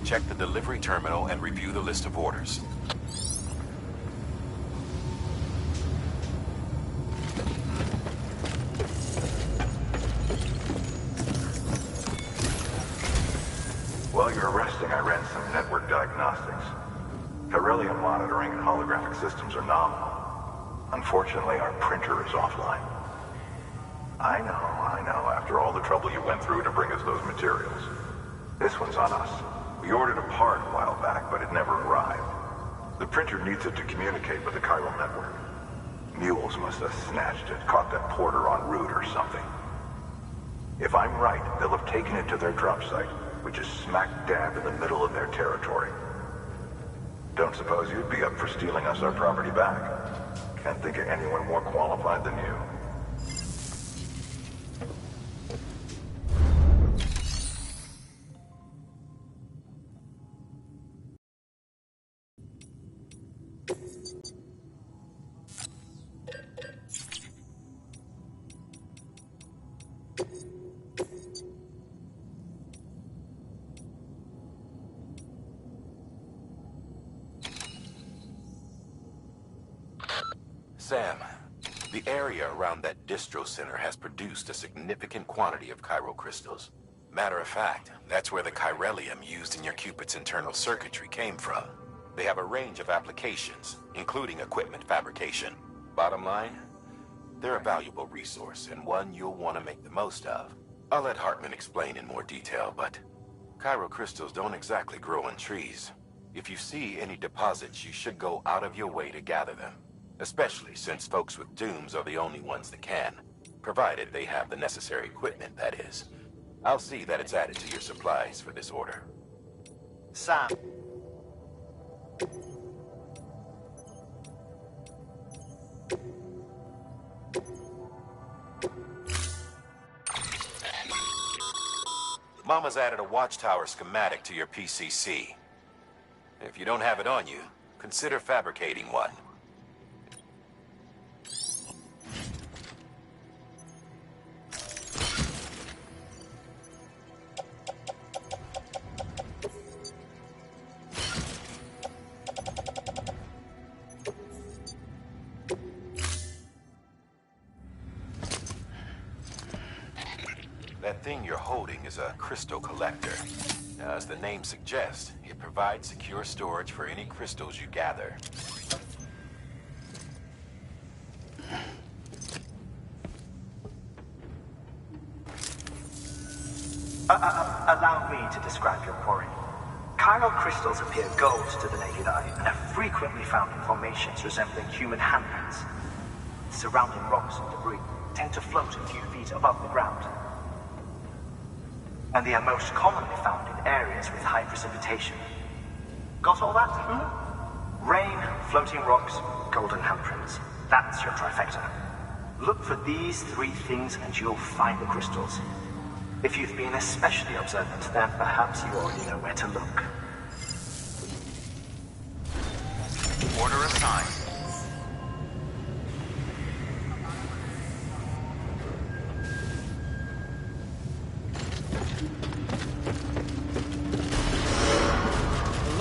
check the delivery terminal and review the list of orders. While you're resting, I ran some network diagnostics. Beryllium monitoring and holographic systems are nominal. Unfortunately, our printer is offline. I know. After all the trouble you went through to bring us those materials. This one's on us. We ordered a part a while back, but it never arrived. The printer needs it to communicate with the chiral network. Mules must have snatched it, caught that porter en route or something. If I'm right, they'll have taken it to their drop site, which is smack dab in the middle of their territory. Don't suppose you'd be up for stealing us our property back? Can't think of anyone more qualified than you. Sam, the area around that distro center has produced a significant quantity of chiral crystals. Matter of fact, that's where the chiralium used in your Cupid's internal circuitry came from. They have a range of applications, including equipment fabrication. Bottom line, they're a valuable resource and one you'll want to make the most of. I'll let Hartman explain in more detail, but chiral crystals don't exactly grow on trees. If you see any deposits, you should go out of your way to gather them. Especially since folks with dooms are the only ones that can. Provided they have the necessary equipment, that is. I'll see that it's added to your supplies for this order. Sam. Mama's added a watchtower schematic to your PCC. If you don't have it on you, consider fabricating one. That thing you're holding is a crystal collector. Now, as the name suggests, it provides secure storage for any crystals you gather. Allow me to describe your quarry. Chiral crystals appear gold to the naked eye and are frequently found in formations resembling human handprints. Surrounding rocks and debris tend to float a few feet above the ground. And they are most commonly found in areas with high precipitation. Got all that? Rain, floating rocks, golden handprints. That's your trifecta. Look for these three things and you'll find the crystals. If you've been especially observant, then perhaps you already know where to look. Order assigned.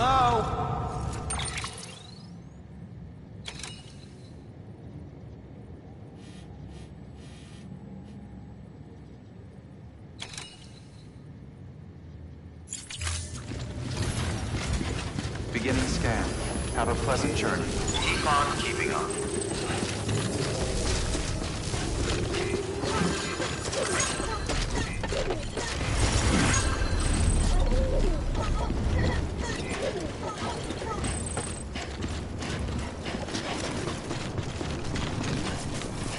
Hello? Beginning scan. Have a pleasant journey. Keep on keeping on.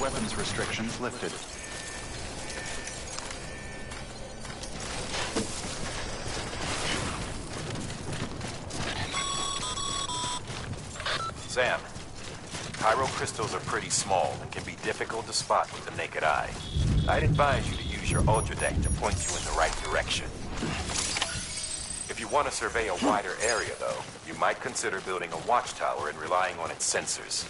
Weapons restrictions lifted. Sam, chiral crystals are pretty small and can be difficult to spot with the naked eye. I'd advise you to use your ultra deck to point you in the right direction. If you want to survey a wider area, though, you might consider building a watchtower and relying on its sensors.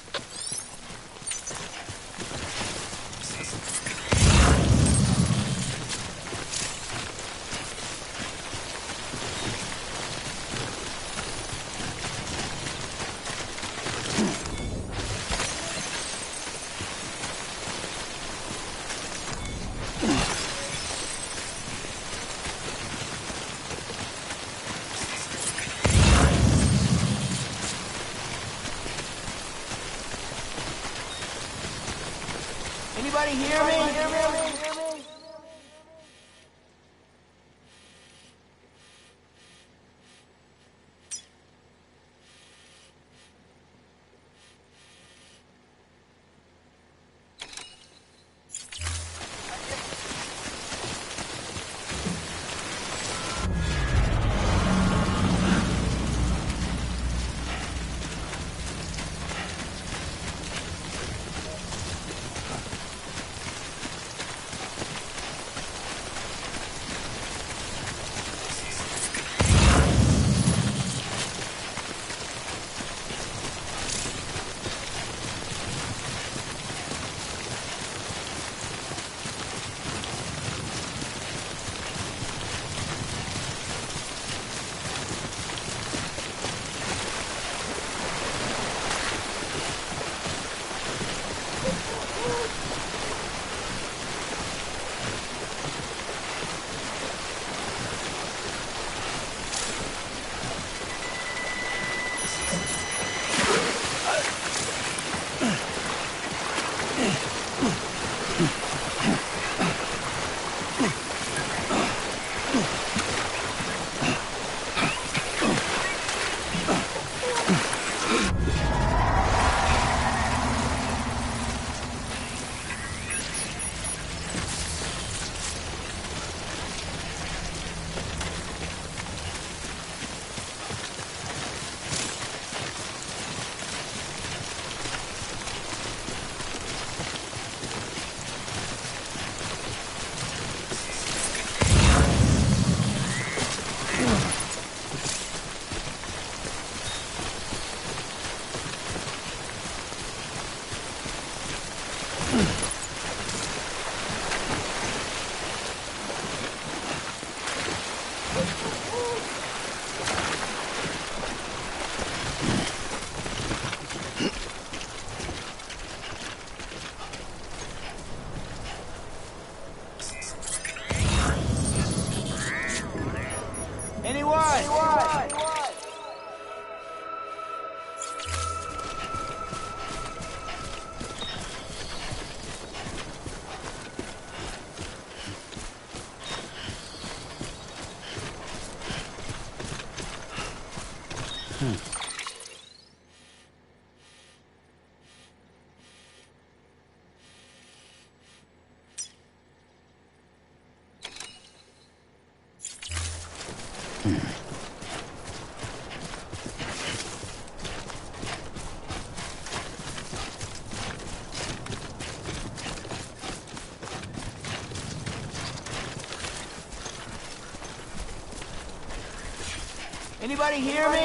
Anybody hear me? Anybody hear me?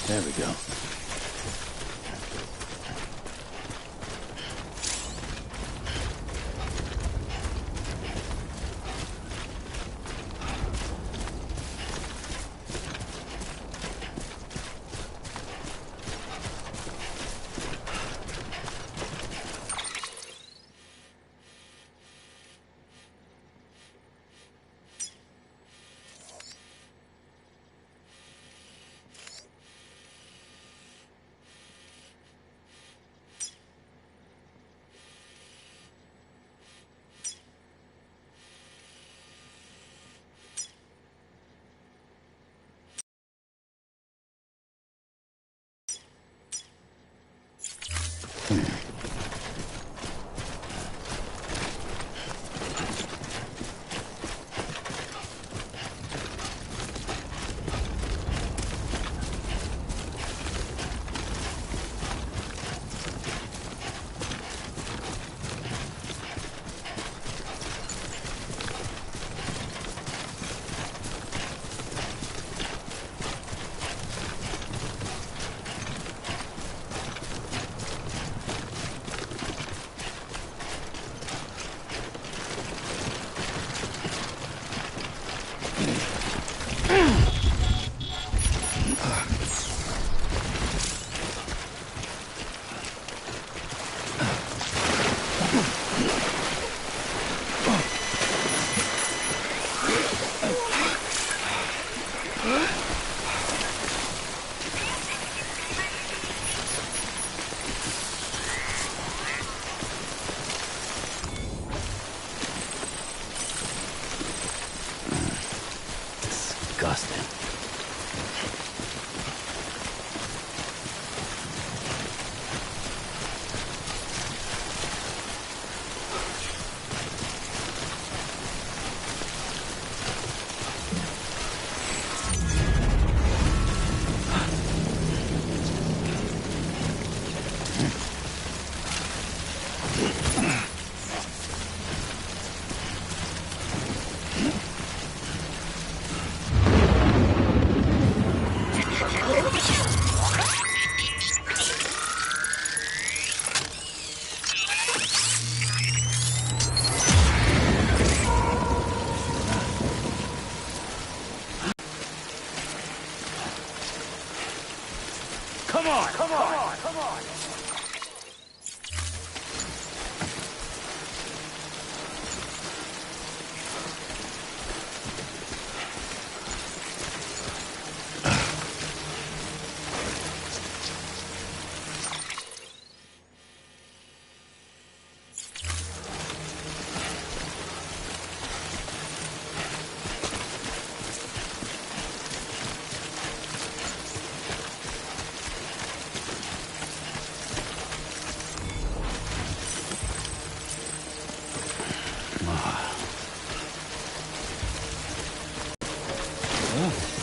There we go. Disgusting. Come on, come on, come on. Oh.